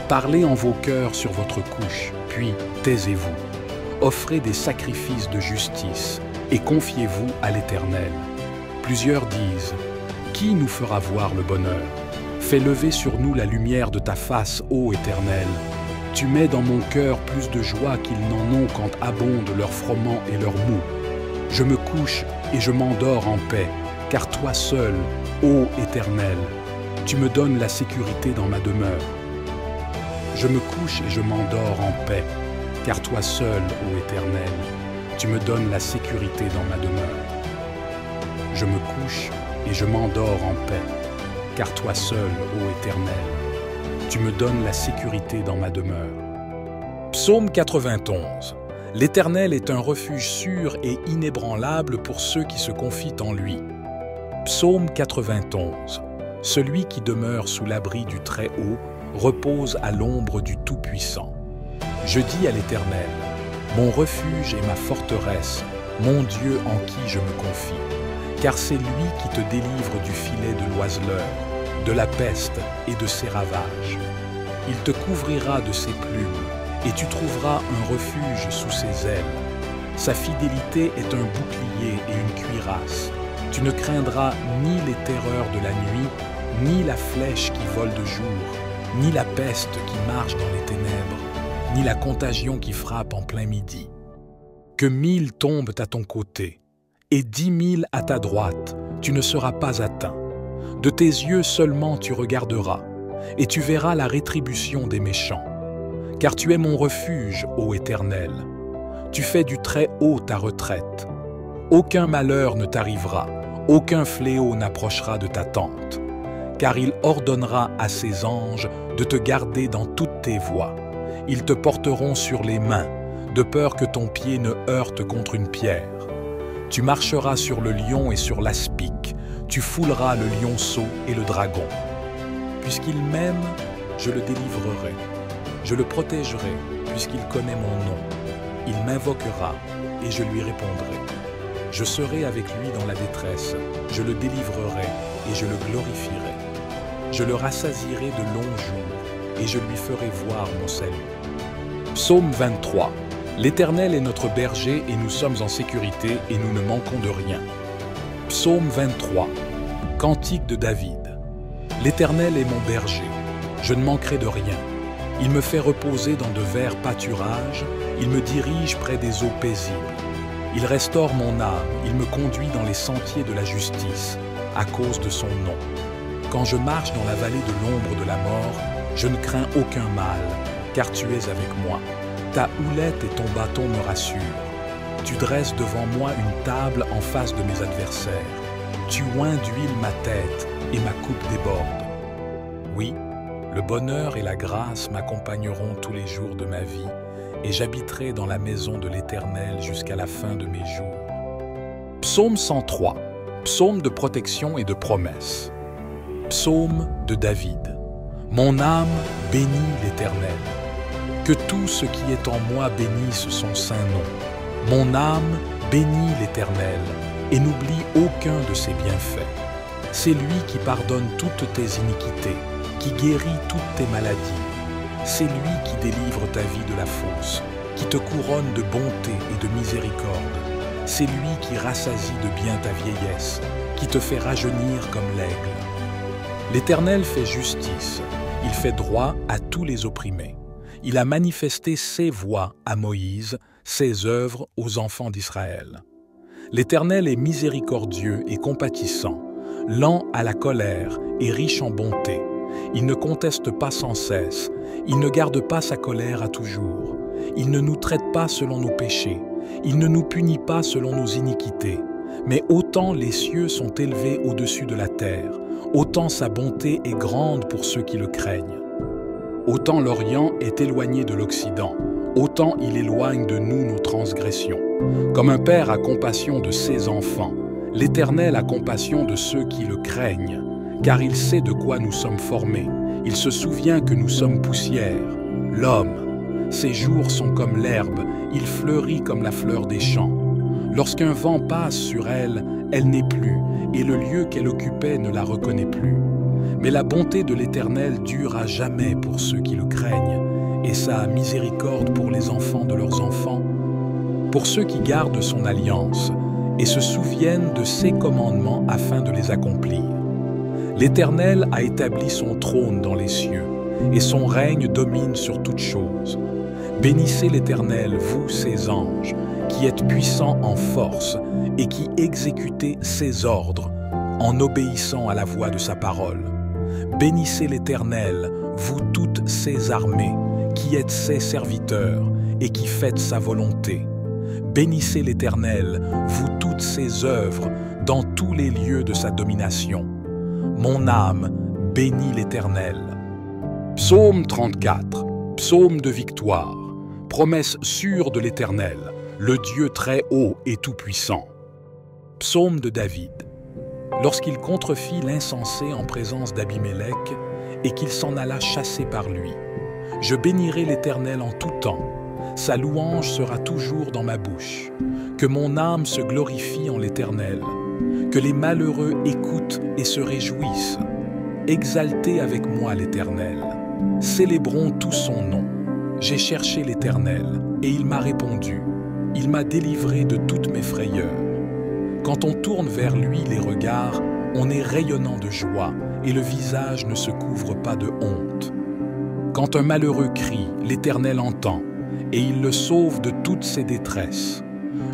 Parlez en vos cœurs sur votre couche, puis taisez-vous. Offrez des sacrifices de justice et confiez-vous à l'Éternel. Plusieurs disent, qui nous fera voir le bonheur? Fais lever sur nous la lumière de ta face, ô Éternel. Tu mets dans mon cœur plus de joie qu'ils n'en ont quand abondent leurs froment et leurs mou. Je me couche et je m'endors en paix, car toi seul, ô Éternel, tu me donnes la sécurité dans ma demeure. Je me couche et je m'endors en paix, car toi seul, ô Éternel, tu me donnes la sécurité dans ma demeure. Je me couche et je m'endors en paix, car toi seul, ô Éternel, tu me donnes la sécurité dans ma demeure. Psaume 91. L'Éternel est un refuge sûr et inébranlable pour ceux qui se confient en lui. Psaume 91. Celui qui demeure sous l'abri du Très-Haut repose à l'ombre du Tout-Puissant. Je dis à l'Éternel, mon refuge et ma forteresse, mon Dieu en qui je me confie. Car c'est lui qui te délivre du filet de l'oiseleur, de la peste et de ses ravages. Il te couvrira de ses plumes, et tu trouveras un refuge sous ses ailes. Sa fidélité est un bouclier et une cuirasse. Tu ne craindras ni les terreurs de la nuit, ni la flèche qui vole de jour, ni la peste qui marche dans les ténèbres, ni la contagion qui frappe en plein midi. Que 1000 tombent à ton côté, et 10 000 à ta droite, tu ne seras pas atteint. De tes yeux seulement tu regarderas, et tu verras la rétribution des méchants. Car tu es mon refuge, ô Éternel. Tu fais du Très-Haut ta retraite. Aucun malheur ne t'arrivera, aucun fléau n'approchera de ta tente. Car il ordonnera à ses anges de te garder dans toutes tes voies. Ils te porteront sur les mains, de peur que ton pied ne heurte contre une pierre. Tu marcheras sur le lion et sur l'aspic, tu fouleras le lionceau et le dragon. Puisqu'il m'aime, je le délivrerai. Je le protégerai, puisqu'il connaît mon nom. Il m'invoquera, et je lui répondrai. Je serai avec lui dans la détresse, je le délivrerai, et je le glorifierai. Je le rassasierai de longs jours, et je lui ferai voir mon salut. Psaume 23. L'Éternel est notre berger, et nous sommes en sécurité, et nous ne manquons de rien. Psaume 23. Cantique de David. L'Éternel est mon berger, je ne manquerai de rien. Il me fait reposer dans de verts pâturages, il me dirige près des eaux paisibles. Il restaure mon âme, il me conduit dans les sentiers de la justice, à cause de son nom. Quand je marche dans la vallée de l'ombre de la mort, je ne crains aucun mal, car tu es avec moi. Ta houlette et ton bâton me rassurent. Tu dresses devant moi une table en face de mes adversaires. Tu oins d'huile ma tête et ma coupe déborde. Oui, le bonheur et la grâce m'accompagneront tous les jours de ma vie, et j'habiterai dans la maison de l'Éternel jusqu'à la fin de mes jours. Psaume 103, psaume de protection et de promesse. Psaume de David. Mon âme bénit l'Éternel. Que tout ce qui est en moi bénisse son saint nom. Mon âme bénit l'Éternel et n'oublie aucun de ses bienfaits. C'est lui qui pardonne toutes tes iniquités, qui guérit toutes tes maladies. C'est lui qui délivre ta vie de la fosse, qui te couronne de bonté et de miséricorde. C'est lui qui rassasie de bien ta vieillesse, qui te fait rajeunir comme l'aigle. L'Éternel fait justice, il fait droit à tous les opprimés. Il a manifesté ses voies à Moïse, ses œuvres aux enfants d'Israël. L'Éternel est miséricordieux et compatissant, lent à la colère et riche en bonté. Il ne conteste pas sans cesse, il ne garde pas sa colère à toujours. Il ne nous traite pas selon nos péchés, il ne nous punit pas selon nos iniquités. Mais autant les cieux sont élevés au-dessus de la terre, autant sa bonté est grande pour ceux qui le craignent. Autant l'Orient est éloigné de l'Occident, autant il éloigne de nous nos transgressions. Comme un père a compassion de ses enfants, l'Éternel a compassion de ceux qui le craignent, car il sait de quoi nous sommes formés. Il se souvient que nous sommes poussière. L'homme, ses jours sont comme l'herbe, il fleurit comme la fleur des champs. Lorsqu'un vent passe sur elle, elle n'est plus, et le lieu qu'elle occupait ne la reconnaît plus. Mais la bonté de l'Éternel dure à jamais pour ceux qui le craignent, et sa miséricorde pour les enfants de leurs enfants, pour ceux qui gardent son alliance et se souviennent de ses commandements afin de les accomplir. L'Éternel a établi son trône dans les cieux, et son règne domine sur toutes choses. Bénissez l'Éternel, vous ses anges, qui êtes puissants en force et qui exécutez ses ordres en obéissant à la voix de sa parole. Bénissez l'Éternel, vous toutes ses armées, qui êtes ses serviteurs et qui faites sa volonté. Bénissez l'Éternel, vous toutes ses œuvres, dans tous les lieux de sa domination. Mon âme bénit l'Éternel. Psaume 34, psaume de victoire, promesse sûre de l'Éternel, le Dieu très haut et tout-puissant. Psaume de David. Lorsqu'il contrefit l'insensé en présence d'Abimélec et qu'il s'en alla chasser par lui. Je bénirai l'Éternel en tout temps, sa louange sera toujours dans ma bouche. Que mon âme se glorifie en l'Éternel, que les malheureux écoutent et se réjouissent. Exaltez avec moi l'Éternel, célébrons tout son nom. J'ai cherché l'Éternel et il m'a répondu, il m'a délivré de toutes mes frayeurs. Quand on tourne vers lui les regards, on est rayonnant de joie et le visage ne se couvre pas de honte. Quand un malheureux crie, l'Éternel entend et il le sauve de toutes ses détresses.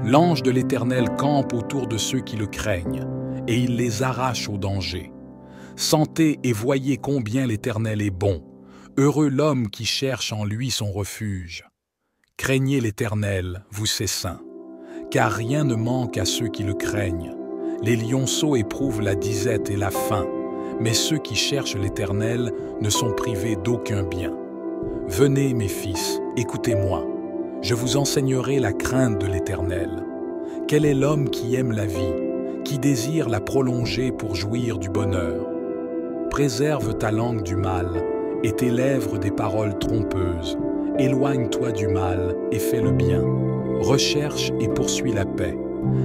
L'ange de l'Éternel campe autour de ceux qui le craignent et il les arrache au danger. Sentez et voyez combien l'Éternel est bon. Heureux l'homme qui cherche en lui son refuge. Craignez l'Éternel, vous ses saints, car rien ne manque à ceux qui le craignent. Les lionceaux éprouvent la disette et la faim, mais ceux qui cherchent l'Éternel ne sont privés d'aucun bien. Venez, mes fils, écoutez-moi. Je vous enseignerai la crainte de l'Éternel. Quel est l'homme qui aime la vie, qui désire la prolonger pour jouir du bonheur? Préserve ta langue du mal et tes lèvres des paroles trompeuses. éloigne-toi du mal et fais le bien. Recherche et poursuis la paix.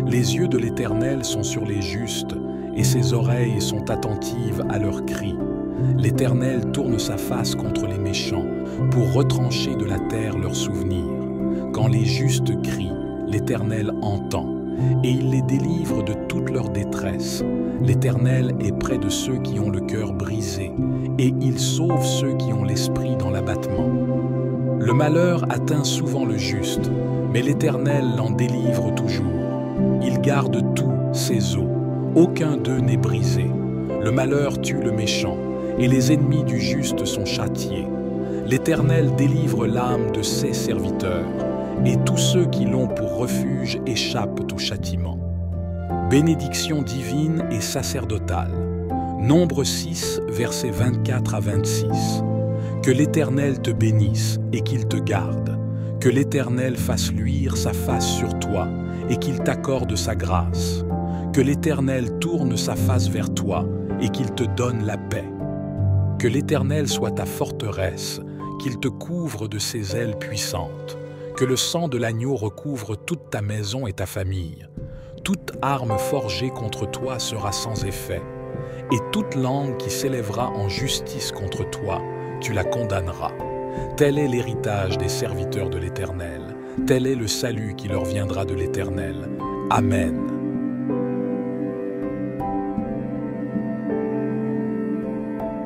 Les yeux de l'Éternel sont sur les justes, et ses oreilles sont attentives à leurs cris. L'Éternel tourne sa face contre les méchants, pour retrancher de la terre leurs souvenirs. Quand les justes crient, l'Éternel entend, et il les délivre de toute leur détresse. L'Éternel est près de ceux qui ont le cœur brisé, et il sauve ceux qui ont l'esprit dans l'abattement. Le malheur atteint souvent le juste, mais l'Éternel l'en délivre toujours. Il garde tous ses os, aucun d'eux n'est brisé. Le malheur tue le méchant, et les ennemis du juste sont châtiés. L'Éternel délivre l'âme de ses serviteurs, et tous ceux qui l'ont pour refuge échappent au châtiment. Bénédiction divine et sacerdotale. Nombre 6, versets 24 à 26. Que l'Éternel te bénisse et qu'il te garde. Que l'Éternel fasse luire sa face sur toi et qu'il t'accorde sa grâce. Que l'Éternel tourne sa face vers toi et qu'il te donne la paix. Que l'Éternel soit ta forteresse, qu'il te couvre de ses ailes puissantes. Que le sang de l'agneau recouvre toute ta maison et ta famille. Toute arme forgée contre toi sera sans effet, et toute langue qui s'élèvera en justice contre toi, tu la condamneras. Tel est l'héritage des serviteurs de l'Éternel, tel est le salut qui leur viendra de l'Éternel. Amen.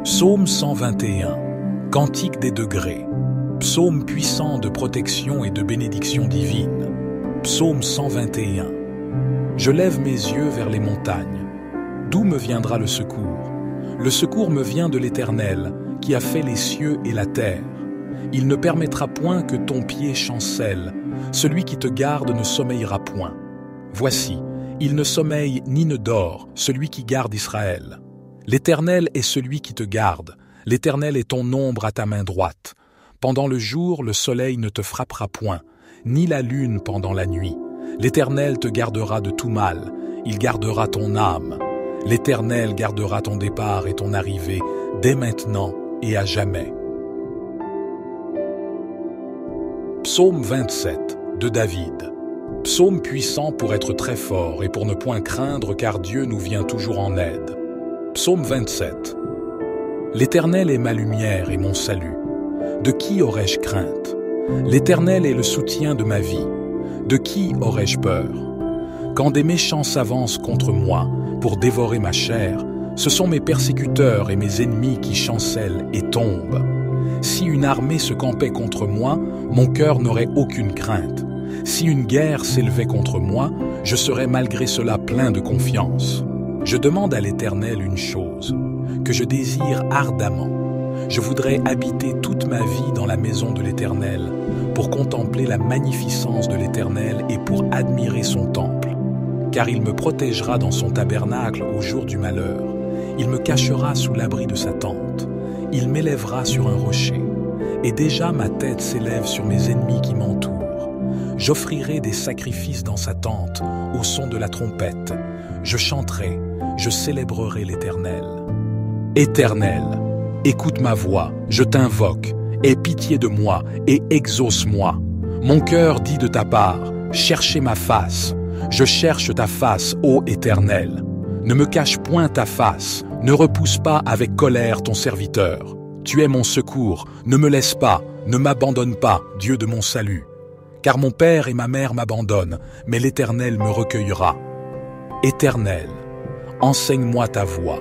Psaume 121, Cantique des degrés. Psaume puissant de protection et de bénédiction divine. Psaume 121. Je lève mes yeux vers les montagnes. D'où me viendra le secours? Le secours me vient de l'Éternel, qui a fait les cieux et la terre. Il ne permettra point que ton pied chancelle. Celui qui te garde ne sommeillera point. Voici, il ne sommeille ni ne dort, celui qui garde Israël. L'Éternel est celui qui te garde. L'Éternel est ton ombre à ta main droite. Pendant le jour, le soleil ne te frappera point, ni la lune pendant la nuit. L'Éternel te gardera de tout mal, il gardera ton âme. L'Éternel gardera ton départ et ton arrivée, dès maintenant et à jamais. Psaume 27, de David. Psaume puissant pour être très fort et pour ne point craindre, car Dieu nous vient toujours en aide. Psaume 27. L'Éternel est ma lumière et mon salut. De qui aurais-je crainte? L'Éternel est le soutien de ma vie. De qui aurais-je peur? Quand des méchants s'avancent contre moi pour dévorer ma chair, ce sont mes persécuteurs et mes ennemis qui chancellent et tombent. Si une armée se campait contre moi, mon cœur n'aurait aucune crainte. Si une guerre s'élevait contre moi, je serais malgré cela plein de confiance. Je demande à l'Éternel une chose, que je désire ardemment. Je voudrais habiter toute ma vie dans la maison de l'Éternel, pour contempler la magnificence de l'Éternel et pour admirer son temple. Car il me protégera dans son tabernacle au jour du malheur. Il me cachera sous l'abri de sa tente. Il m'élèvera sur un rocher. Et déjà ma tête s'élève sur mes ennemis qui m'entourent. J'offrirai des sacrifices dans sa tente, au son de la trompette. Je chanterai, je célébrerai l'Éternel. Éternel, écoute ma voix, je t'invoque, aie pitié de moi et exauce-moi. Mon cœur dit de ta part, cherchez ma face. Je cherche ta face, ô Éternel. Ne me cache point ta face, ne repousse pas avec colère ton serviteur. Tu es mon secours, ne me laisse pas, ne m'abandonne pas, Dieu de mon salut. Car mon père et ma mère m'abandonnent, mais l'Éternel me recueillera. Éternel, enseigne-moi ta voie,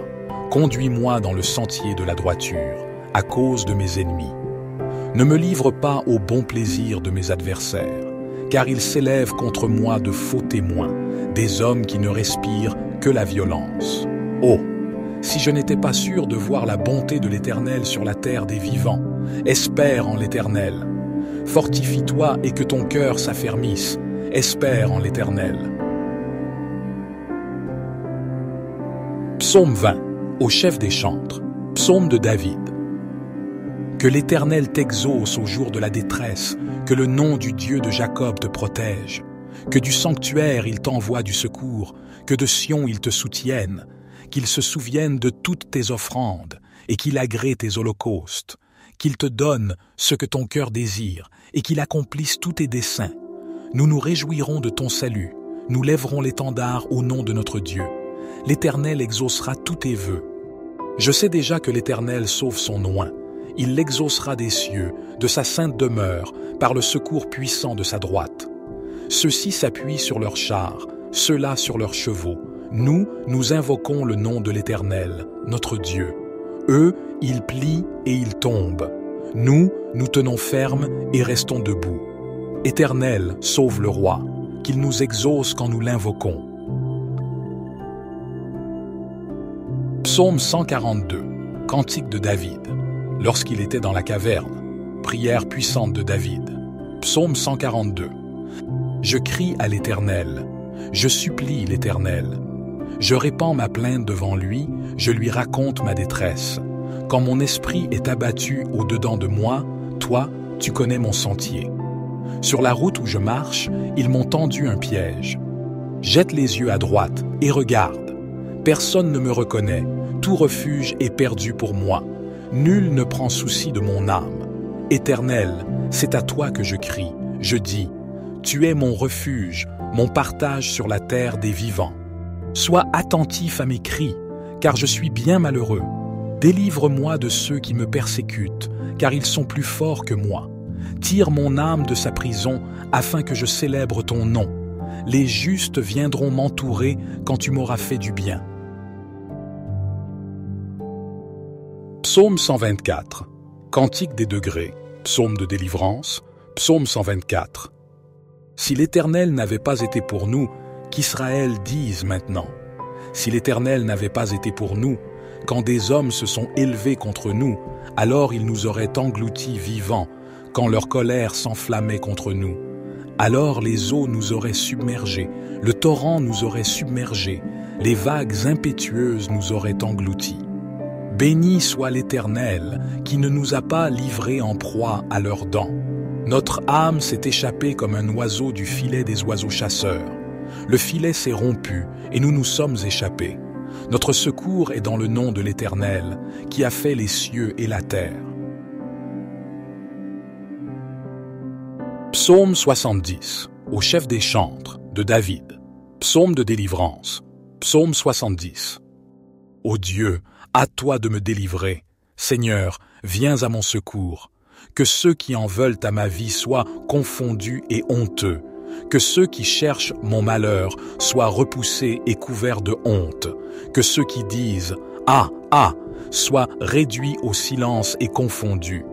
conduis-moi dans le sentier de la droiture, à cause de mes ennemis. Ne me livre pas au bon plaisir de mes adversaires, car ils s'élèvent contre moi de faux témoins, des hommes qui ne respirent que la violence. Oh, si je n'étais pas sûr de voir la bonté de l'Éternel sur la terre des vivants, espère en l'Éternel. Fortifie-toi et que ton cœur s'affermisse, espère en l'Éternel. Psaume 20, au chef des chantres, psaume de David. Que l'Éternel t'exauce au jour de la détresse, que le nom du Dieu de Jacob te protège, que du sanctuaire il t'envoie du secours, que de Sion il te soutienne, qu'il se souvienne de toutes tes offrandes et qu'il agrée tes holocaustes, qu'il te donne ce que ton cœur désire et qu'il accomplisse tous tes desseins. Nous nous réjouirons de ton salut, nous lèverons l'étendard au nom de notre Dieu. L'Éternel exaucera tous tes vœux. Je sais déjà que l'Éternel sauve son oint. Il l'exaucera des cieux, de sa sainte demeure, par le secours puissant de sa droite. Ceux-ci s'appuient sur leurs chars, ceux-là sur leurs chevaux. Nous, nous invoquons le nom de l'Éternel, notre Dieu. Eux, ils plient et ils tombent. Nous, nous tenons ferme et restons debout. Éternel, sauve le roi, qu'il nous exauce quand nous l'invoquons. Psaume 142, cantique de David, lorsqu'il était dans la caverne, prière puissante de David. Psaume 142. Je crie à l'Éternel, je supplie l'Éternel. Je répands ma plainte devant lui, je lui raconte ma détresse. Quand mon esprit est abattu au-dedans de moi, toi, tu connais mon sentier. Sur la route où je marche, ils m'ont tendu un piège. Jette les yeux à droite et regarde. Personne ne me reconnaît, tout refuge est perdu pour moi. Nul ne prend souci de mon âme. Éternel, c'est à toi que je crie. Je dis, tu es mon refuge, mon partage sur la terre des vivants. Sois attentif à mes cris, car je suis bien malheureux. Délivre-moi de ceux qui me persécutent, car ils sont plus forts que moi. Tire mon âme de sa prison, afin que je célèbre ton nom. Les justes viendront m'entourer quand tu m'auras fait du bien. Psaume 124, cantique des degrés, psaume de délivrance, psaume 124. Si l'Éternel n'avait pas été pour nous, qu'Israël dise maintenant. Si l'Éternel n'avait pas été pour nous, quand des hommes se sont élevés contre nous, alors ils nous auraient engloutis vivants, quand leur colère s'enflammait contre nous. Alors les eaux nous auraient submergés, le torrent nous aurait submergés, les vagues impétueuses nous auraient engloutis. Béni soit l'Éternel, qui ne nous a pas livrés en proie à leurs dents. Notre âme s'est échappée comme un oiseau du filet des oiseaux chasseurs. Le filet s'est rompu et nous nous sommes échappés. Notre secours est dans le nom de l'Éternel, qui a fait les cieux et la terre. Psaume 70, au chef des chantres, de David. Psaume de délivrance. Psaume 70. Ô Dieu, à toi de me délivrer. Seigneur, viens à mon secours. Que ceux qui en veulent à ma vie soient confondus et honteux. Que ceux qui cherchent mon malheur soient repoussés et couverts de honte. Que ceux qui disent « Ah, ah !» soient réduits au silence et confondus.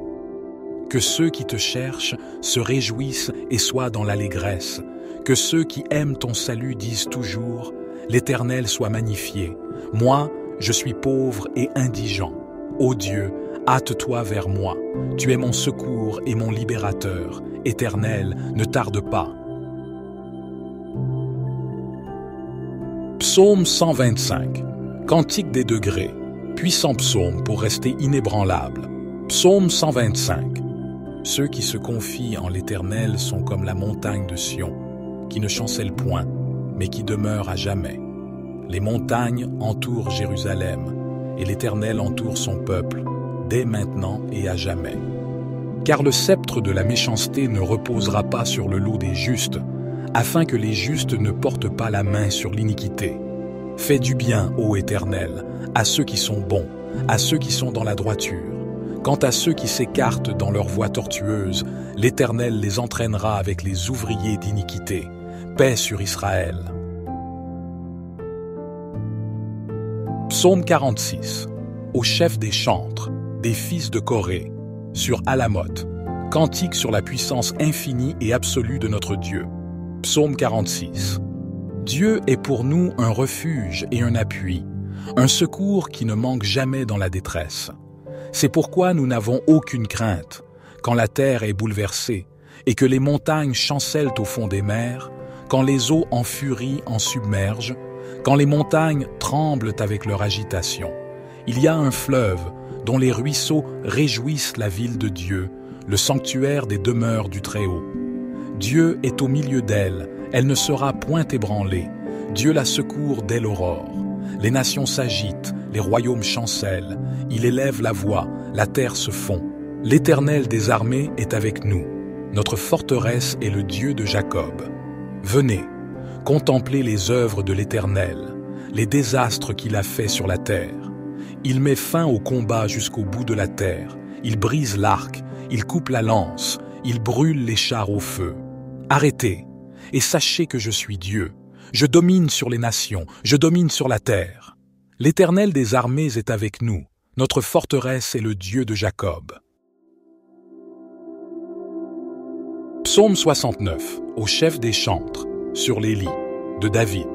Que ceux qui te cherchent se réjouissent et soient dans l'allégresse. Que ceux qui aiment ton salut disent toujours « L'Éternel soit magnifié. Moi, je suis pauvre et indigent. Ô Dieu, hâte-toi vers moi. Tu es mon secours et mon libérateur. Éternel, ne tarde pas. » Psaume 125, cantique des degrés, puissant psaume pour rester inébranlable. Psaume 125. Ceux qui se confient en l'Éternel sont comme la montagne de Sion, qui ne chancelle point, mais qui demeure à jamais. Les montagnes entourent Jérusalem, et l'Éternel entoure son peuple, dès maintenant et à jamais. Car le sceptre de la méchanceté ne reposera pas sur le lot des justes, afin que les justes ne portent pas la main sur l'iniquité. Fais du bien, ô Éternel, à ceux qui sont bons, à ceux qui sont dans la droiture. Quant à ceux qui s'écartent dans leur voie tortueuse, l'Éternel les entraînera avec les ouvriers d'iniquité. Paix sur Israël. Psaume 46, au chef des chantres, des fils de Corée, sur Alamoth, cantique sur la puissance infinie et absolue de notre Dieu. Psaume 46. Dieu est pour nous un refuge et un appui, un secours qui ne manque jamais dans la détresse. C'est pourquoi nous n'avons aucune crainte quand la terre est bouleversée et que les montagnes chancellent au fond des mers, quand les eaux en furie en submergent, quand les montagnes tremblent avec leur agitation. Il y a un fleuve dont les ruisseaux réjouissent la ville de Dieu, le sanctuaire des demeures du Très-Haut. Dieu est au milieu d'elle, elle ne sera point ébranlée. Dieu la secourt dès l'aurore. Les nations s'agitent, les royaumes chancellent. Il élève la voix, la terre se fond. L'Éternel des armées est avec nous. Notre forteresse est le Dieu de Jacob. Venez, contemplez les œuvres de l'Éternel, les désastres qu'il a faits sur la terre. Il met fin au combat jusqu'au bout de la terre. Il brise l'arc, il coupe la lance, il brûle les chars au feu. Arrêtez, et sachez que je suis Dieu. Je domine sur les nations, je domine sur la terre. L'Éternel des armées est avec nous. Notre forteresse est le Dieu de Jacob. Psaume 69, au chef des chantres, sur les lits, de David.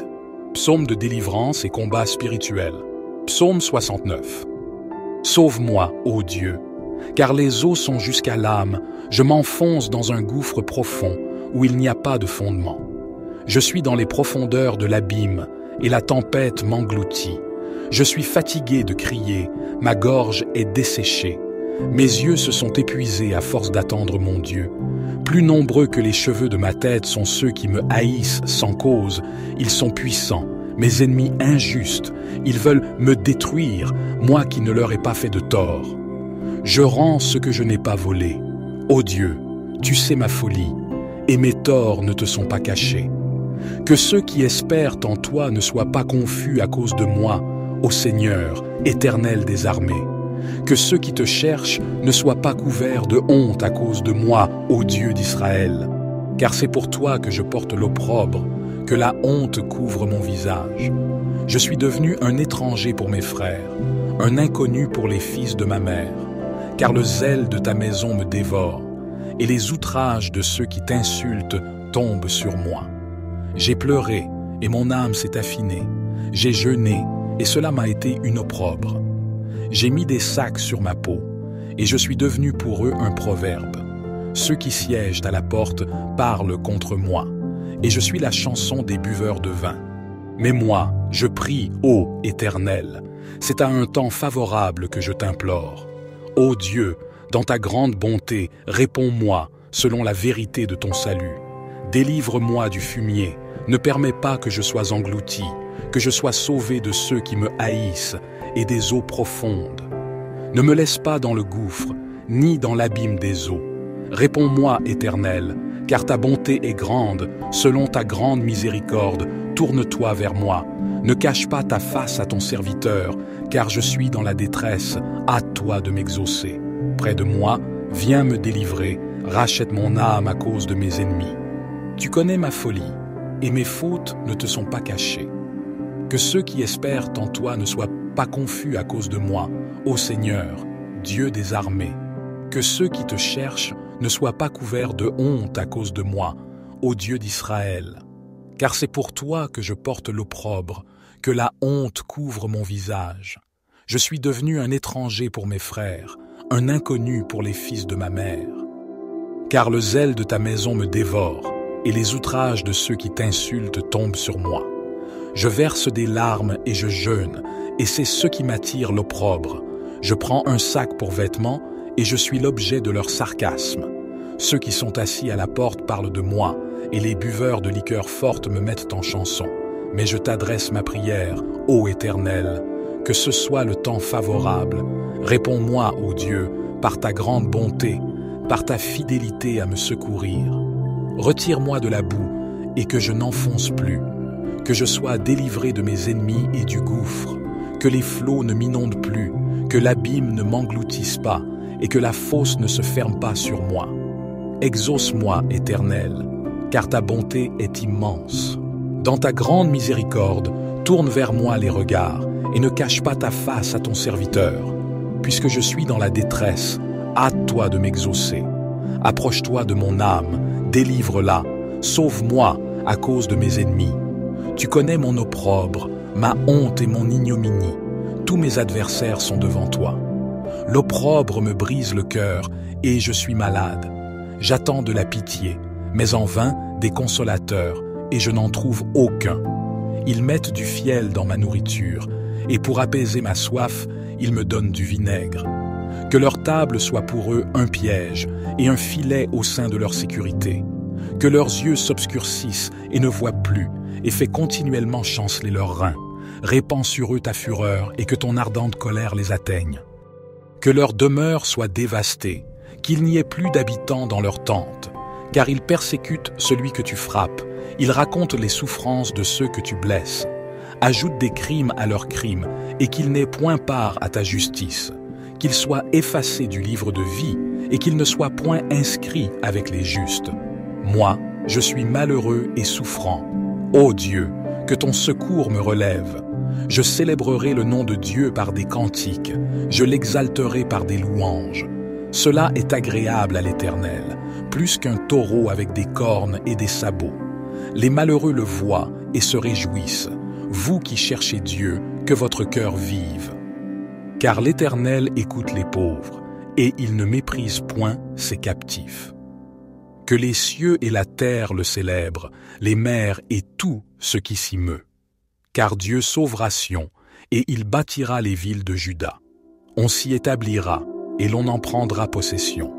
Psaume de délivrance et combat spirituel. Psaume 69. Sauve-moi, ô Dieu, car les eaux sont jusqu'à l'âme, je m'enfonce dans un gouffre profond où il n'y a pas de fondement. Je suis dans les profondeurs de l'abîme et la tempête m'engloutit. Je suis fatigué de crier, ma gorge est desséchée. Mes yeux se sont épuisés à force d'attendre mon Dieu. Plus nombreux que les cheveux de ma tête sont ceux qui me haïssent sans cause. Ils sont puissants, mes ennemis injustes. Ils veulent me détruire, moi qui ne leur ai pas fait de tort. Je rends ce que je n'ai pas volé. Ô Dieu, tu sais ma folie, et mes torts ne te sont pas cachés. Que ceux qui espèrent en toi ne soient pas confus à cause de moi, ô Seigneur, Éternel des armées. Que ceux qui te cherchent ne soient pas couverts de honte à cause de moi, ô Dieu d'Israël. Car c'est pour toi que je porte l'opprobre, que la honte couvre mon visage. Je suis devenu un étranger pour mes frères, un inconnu pour les fils de ma mère. Car le zèle de ta maison me dévore, et les outrages de ceux qui t'insultent tombent sur moi. J'ai pleuré, et mon âme s'est affinée. J'ai jeûné, et cela m'a été une opprobre. J'ai mis des sacs sur ma peau, et je suis devenu pour eux un proverbe. Ceux qui siègent à la porte parlent contre moi, et je suis la chanson des buveurs de vin. Mais moi, je prie, ô Éternel, c'est à un temps favorable que je t'implore. Ô Dieu, dans ta grande bonté, réponds-moi selon la vérité de ton salut. Délivre-moi du fumier, ne permets pas que je sois englouti, que je sois sauvé de ceux qui me haïssent et des eaux profondes. Ne me laisse pas dans le gouffre, ni dans l'abîme des eaux. Réponds-moi, Éternel, car ta bonté est grande, selon ta grande miséricorde, tourne-toi vers moi. Ne cache pas ta face à ton serviteur, car je suis dans la détresse, hâte-toi de m'exaucer. Près de moi, viens me délivrer, rachète mon âme à cause de mes ennemis. Tu connais ma folie, et mes fautes ne te sont pas cachées. Que ceux qui espèrent en toi ne soient pas confus à cause de moi, ô Seigneur, Dieu des armées. Que ceux qui te cherchent ne soient pas couverts de honte à cause de moi, ô Dieu d'Israël. Car c'est pour toi que je porte l'opprobre, que la honte couvre mon visage. Je suis devenu un étranger pour mes frères, un inconnu pour les fils de ma mère. Car le zèle de ta maison me dévore, et les outrages de ceux qui t'insultent tombent sur moi. Je verse des larmes et je jeûne, et c'est ce qui m'attire l'opprobre. Je prends un sac pour vêtements, et je suis l'objet de leur sarcasme. Ceux qui sont assis à la porte parlent de moi, et les buveurs de liqueurs fortes me mettent en chanson. Mais je t'adresse ma prière, ô Éternel, que ce soit le temps favorable. Réponds-moi, ô Dieu, par ta grande bonté, par ta fidélité à me secourir. Retire-moi de la boue, et que je n'enfonce plus. Que je sois délivré de mes ennemis et du gouffre, que les flots ne m'inondent plus, que l'abîme ne m'engloutisse pas, et que la fosse ne se ferme pas sur moi. Exauce-moi, Éternel, car ta bonté est immense. Dans ta grande miséricorde, tourne vers moi les regards, et ne cache pas ta face à ton serviteur. Puisque je suis dans la détresse, hâte-toi de m'exaucer. Approche-toi de mon âme, délivre-la, sauve-moi à cause de mes ennemis. Tu connais mon opprobre, ma honte et mon ignominie. Tous mes adversaires sont devant toi. L'opprobre me brise le cœur, et je suis malade. J'attends de la pitié, mais en vain des consolateurs, et je n'en trouve aucun. Ils mettent du fiel dans ma nourriture, et pour apaiser ma soif, ils me donnent du vinaigre. Que leur table soit pour eux un piège, et un filet au sein de leur sécurité. Que leurs yeux s'obscurcissent et ne voient plus, et fais continuellement chanceler leurs reins. Répands sur eux ta fureur et que ton ardente colère les atteigne. Que leur demeure soit dévastée qu'il n'y ait plus d'habitants dans leurs tentes, car ils persécutent celui que tu frappes, ils racontent les souffrances de ceux que tu blesses, ajoutent des crimes à leurs crimes, et qu'ils n'aient point part à ta justice, qu'ils soient effacés du livre de vie, et qu'ils ne soient point inscrits avec les justes. Moi, je suis malheureux et souffrant. Ô Dieu, que ton secours me relève. Je célébrerai le nom de Dieu par des cantiques, je l'exalterai par des louanges. Cela est agréable à l'Éternel, plus qu'un taureau avec des cornes et des sabots. Les malheureux le voient et se réjouissent. Vous qui cherchez Dieu, que votre cœur vive. Car l'Éternel écoute les pauvres, et il ne méprise point ses captifs. Que les cieux et la terre le célèbrent, les mers et tout ce qui s'y meut. Car Dieu sauvera Sion, et il bâtira les villes de Juda. On s'y établira, et l'on en prendra possession.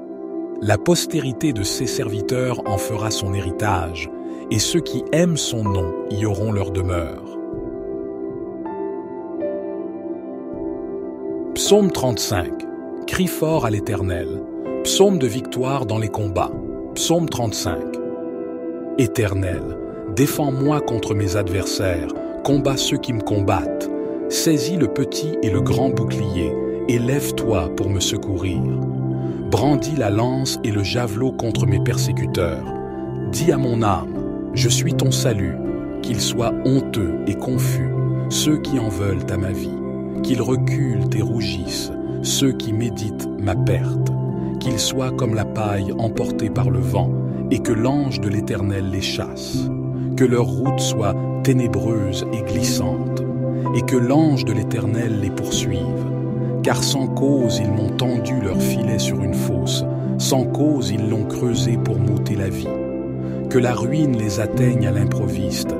La postérité de ses serviteurs en fera son héritage, et ceux qui aiment son nom y auront leur demeure. Psaume 35. Crie fort à l'Éternel. Psaume de victoire dans les combats. Psaume 35. Éternel, défends-moi contre mes adversaires, combats ceux qui me combattent. Saisis le petit et le grand bouclier, et lève-toi pour me secourir. Brandis la lance et le javelot contre mes persécuteurs. Dis à mon âme, je suis ton salut, qu'ils soient honteux et confus, ceux qui en veulent à ma vie, qu'ils reculent et rougissent, ceux qui méditent ma perte, qu'ils soient comme la paille emportée par le vent, et que l'ange de l'Éternel les chasse, que leur route soit ténébreuse et glissante, et que l'ange de l'Éternel les poursuive. Car sans cause ils m'ont tendu leur filet sur une fosse, sans cause ils l'ont creusé pour m'ôter la vie. Que la ruine les atteigne à l'improviste,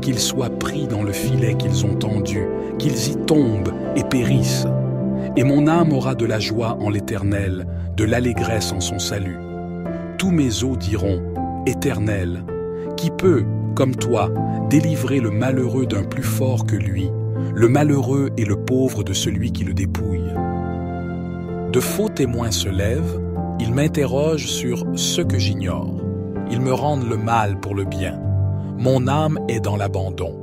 qu'ils soient pris dans le filet qu'ils ont tendu, qu'ils y tombent et périssent. Et mon âme aura de la joie en l'Éternel, de l'allégresse en son salut. Tous mes os diront, Éternel, qui peut, comme toi, délivrer le malheureux d'un plus fort que lui, le malheureux et le pauvre de celui qui le dépouille. De faux témoins se lèvent, ils m'interrogent sur ce que j'ignore. Ils me rendent le mal pour le bien. Mon âme est dans l'abandon.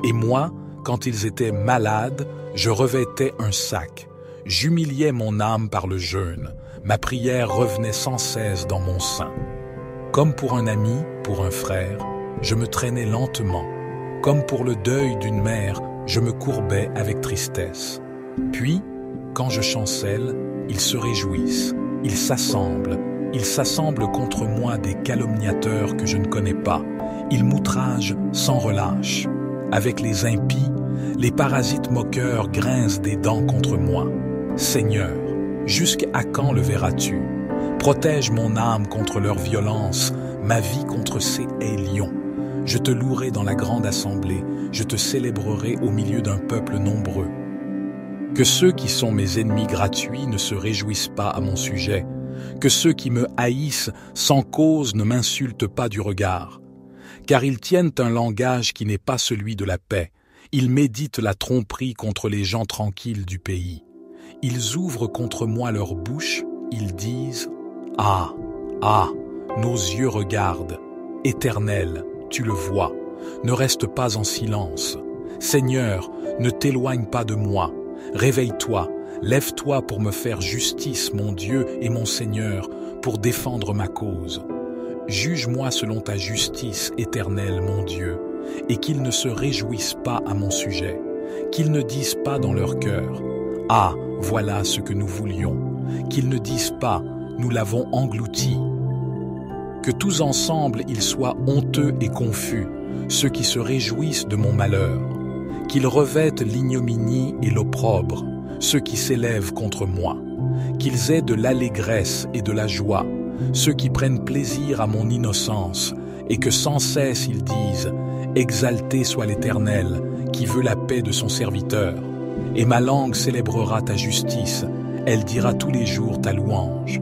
Et moi, quand ils étaient malades, je revêtais un sac. J'humiliais mon âme par le jeûne. Ma prière revenait sans cesse dans mon sein. Comme pour un ami, pour un frère, je me traînais lentement. Comme pour le deuil d'une mère, je me courbais avec tristesse. Puis, quand je chancelle, ils se réjouissent, ils s'assemblent contre moi des calomniateurs que je ne connais pas. Ils m'outragent sans relâche. Avec les impies, les parasites moqueurs grincent des dents contre moi. Seigneur, jusqu'à quand le verras-tu? Protège mon âme contre leur violence, ma vie contre ces lions. Je te louerai dans la grande assemblée, je te célébrerai au milieu d'un peuple nombreux. Que ceux qui sont mes ennemis gratuits ne se réjouissent pas à mon sujet, que ceux qui me haïssent sans cause ne m'insultent pas du regard. Car ils tiennent un langage qui n'est pas celui de la paix, ils méditent la tromperie contre les gens tranquilles du pays. Ils ouvrent contre moi leur bouche, ils disent « Ah, ah, nos yeux regardent, Éternel, tu le vois, ne reste pas en silence. Seigneur, ne t'éloigne pas de moi. Réveille-toi, lève-toi pour me faire justice, mon Dieu et mon Seigneur, pour défendre ma cause. Juge-moi selon ta justice, Éternel, mon Dieu, et qu'ils ne se réjouissent pas à mon sujet, qu'ils ne disent pas dans leur cœur « Ah, voilà ce que nous voulions », qu'ils ne disent pas « Nous l'avons englouti ». Que tous ensemble ils soient honteux et confus, ceux qui se réjouissent de mon malheur, qu'ils revêtent l'ignominie et l'opprobre, ceux qui s'élèvent contre moi, qu'ils aient de l'allégresse et de la joie, ceux qui prennent plaisir à mon innocence, et que sans cesse ils disent « Exalté soit l'Éternel, qui veut la paix de son serviteur, et ma langue célébrera ta justice, elle dira tous les jours ta louange. »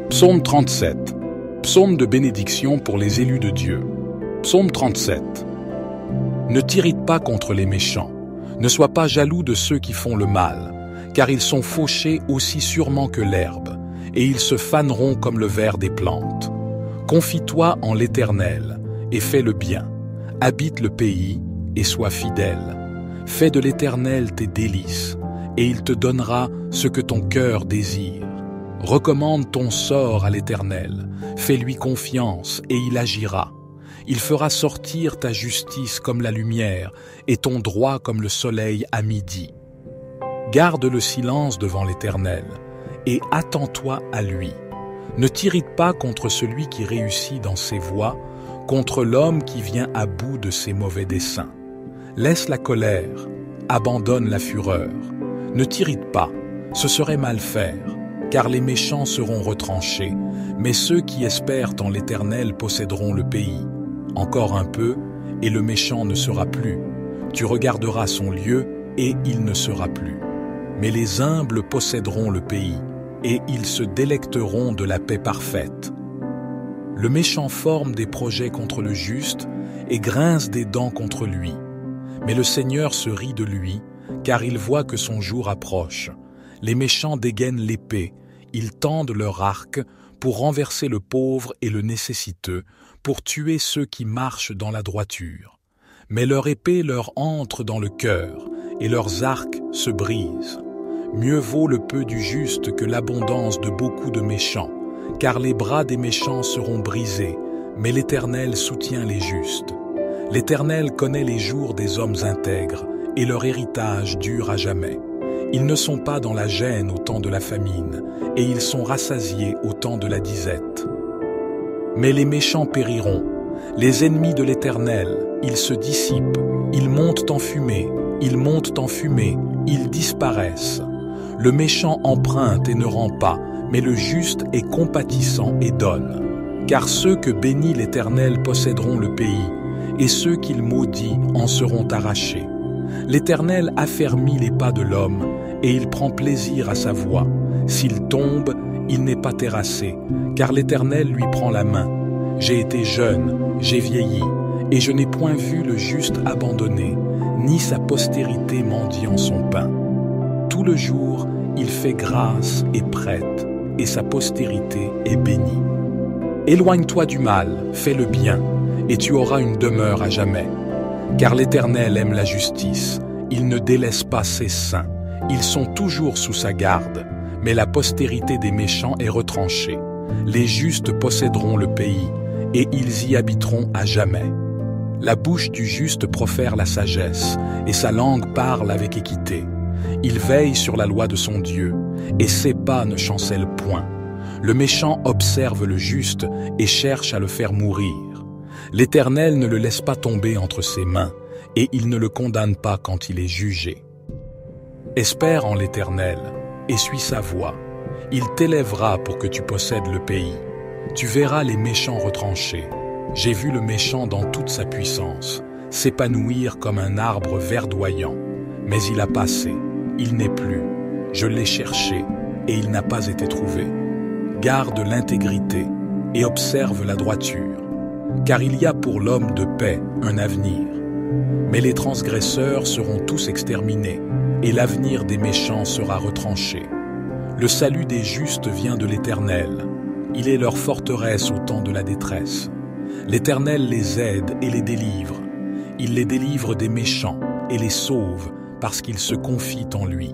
Psaume 37. Psaume de bénédiction pour les élus de Dieu. Psaume 37. Ne t'irrite pas contre les méchants, ne sois pas jaloux de ceux qui font le mal, car ils sont fauchés aussi sûrement que l'herbe, et ils se faneront comme le vert des plantes. Confie-toi en l'Éternel, et fais le bien. Habite le pays, et sois fidèle. Fais de l'Éternel tes délices, et il te donnera ce que ton cœur désire. Recommande ton sort à l'Éternel, fais-lui confiance, et il agira. Il fera sortir ta justice comme la lumière, et ton droit comme le soleil à midi. Garde le silence devant l'Éternel, et attends-toi à lui. Ne t'irrite pas contre celui qui réussit dans ses voies, contre l'homme qui vient à bout de ses mauvais desseins. Laisse la colère, abandonne la fureur. Ne t'irrite pas, ce serait mal faire, car les méchants seront retranchés, mais ceux qui espèrent en l'Éternel posséderont le pays. Encore un peu, et le méchant ne sera plus. Tu regarderas son lieu, et il ne sera plus. Mais les humbles posséderont le pays, et ils se délecteront de la paix parfaite. Le méchant forme des projets contre le juste, et grince des dents contre lui. Mais le Seigneur se rit de lui, car il voit que son jour approche. Les méchants dégainent l'épée, ils tendent leur arc pour renverser le pauvre et le nécessiteux, pour tuer ceux qui marchent dans la droiture. Mais leur épée leur entre dans le cœur, et leurs arcs se brisent. Mieux vaut le peu du juste que l'abondance de beaucoup de méchants, car les bras des méchants seront brisés, mais l'Éternel soutient les justes. L'Éternel connaît les jours des hommes intègres, et leur héritage dure à jamais. Ils ne sont pas dans la gêne au temps de la famine, et ils sont rassasiés au temps de la disette. Mais les méchants périront, les ennemis de l'Éternel, ils se dissipent, ils montent en fumée, ils disparaissent. Le méchant emprunte et ne rend pas, mais le juste est compatissant et donne. Car ceux que bénit l'Éternel posséderont le pays, et ceux qu'il maudit en seront arrachés. L'Éternel affermit les pas de l'homme, et il prend plaisir à sa voie. S'il tombe, il n'est pas terrassé, car l'Éternel lui prend la main. J'ai été jeune, j'ai vieilli, et je n'ai point vu le juste abandonné, ni sa postérité mendiant son pain. Tout le jour, il fait grâce et prête, et sa postérité est bénie. Éloigne-toi du mal, fais le bien, et tu auras une demeure à jamais. Car l'Éternel aime la justice, il ne délaisse pas ses saints. Ils sont toujours sous sa garde, mais la postérité des méchants est retranchée. Les justes posséderont le pays, et ils y habiteront à jamais. La bouche du juste profère la sagesse, et sa langue parle avec équité. Il veille sur la loi de son Dieu, et ses pas ne chancellent point. Le méchant observe le juste et cherche à le faire mourir. L'Éternel ne le laisse pas tomber entre ses mains, et il ne le condamne pas quand il est jugé. Espère en l'Éternel, et suis sa voie. Il t'élèvera pour que tu possèdes le pays. Tu verras les méchants retranchés. J'ai vu le méchant dans toute sa puissance, s'épanouir comme un arbre verdoyant. Mais il a passé, il n'est plus. Je l'ai cherché, et il n'a pas été trouvé. Garde l'intégrité, et observe la droiture. Car il y a pour l'homme de paix un avenir. Mais les transgresseurs seront tous exterminés, et l'avenir des méchants sera retranché. Le salut des justes vient de l'Éternel. Il est leur forteresse au temps de la détresse. L'Éternel les aide et les délivre. Il les délivre des méchants et les sauve parce qu'ils se confient en lui.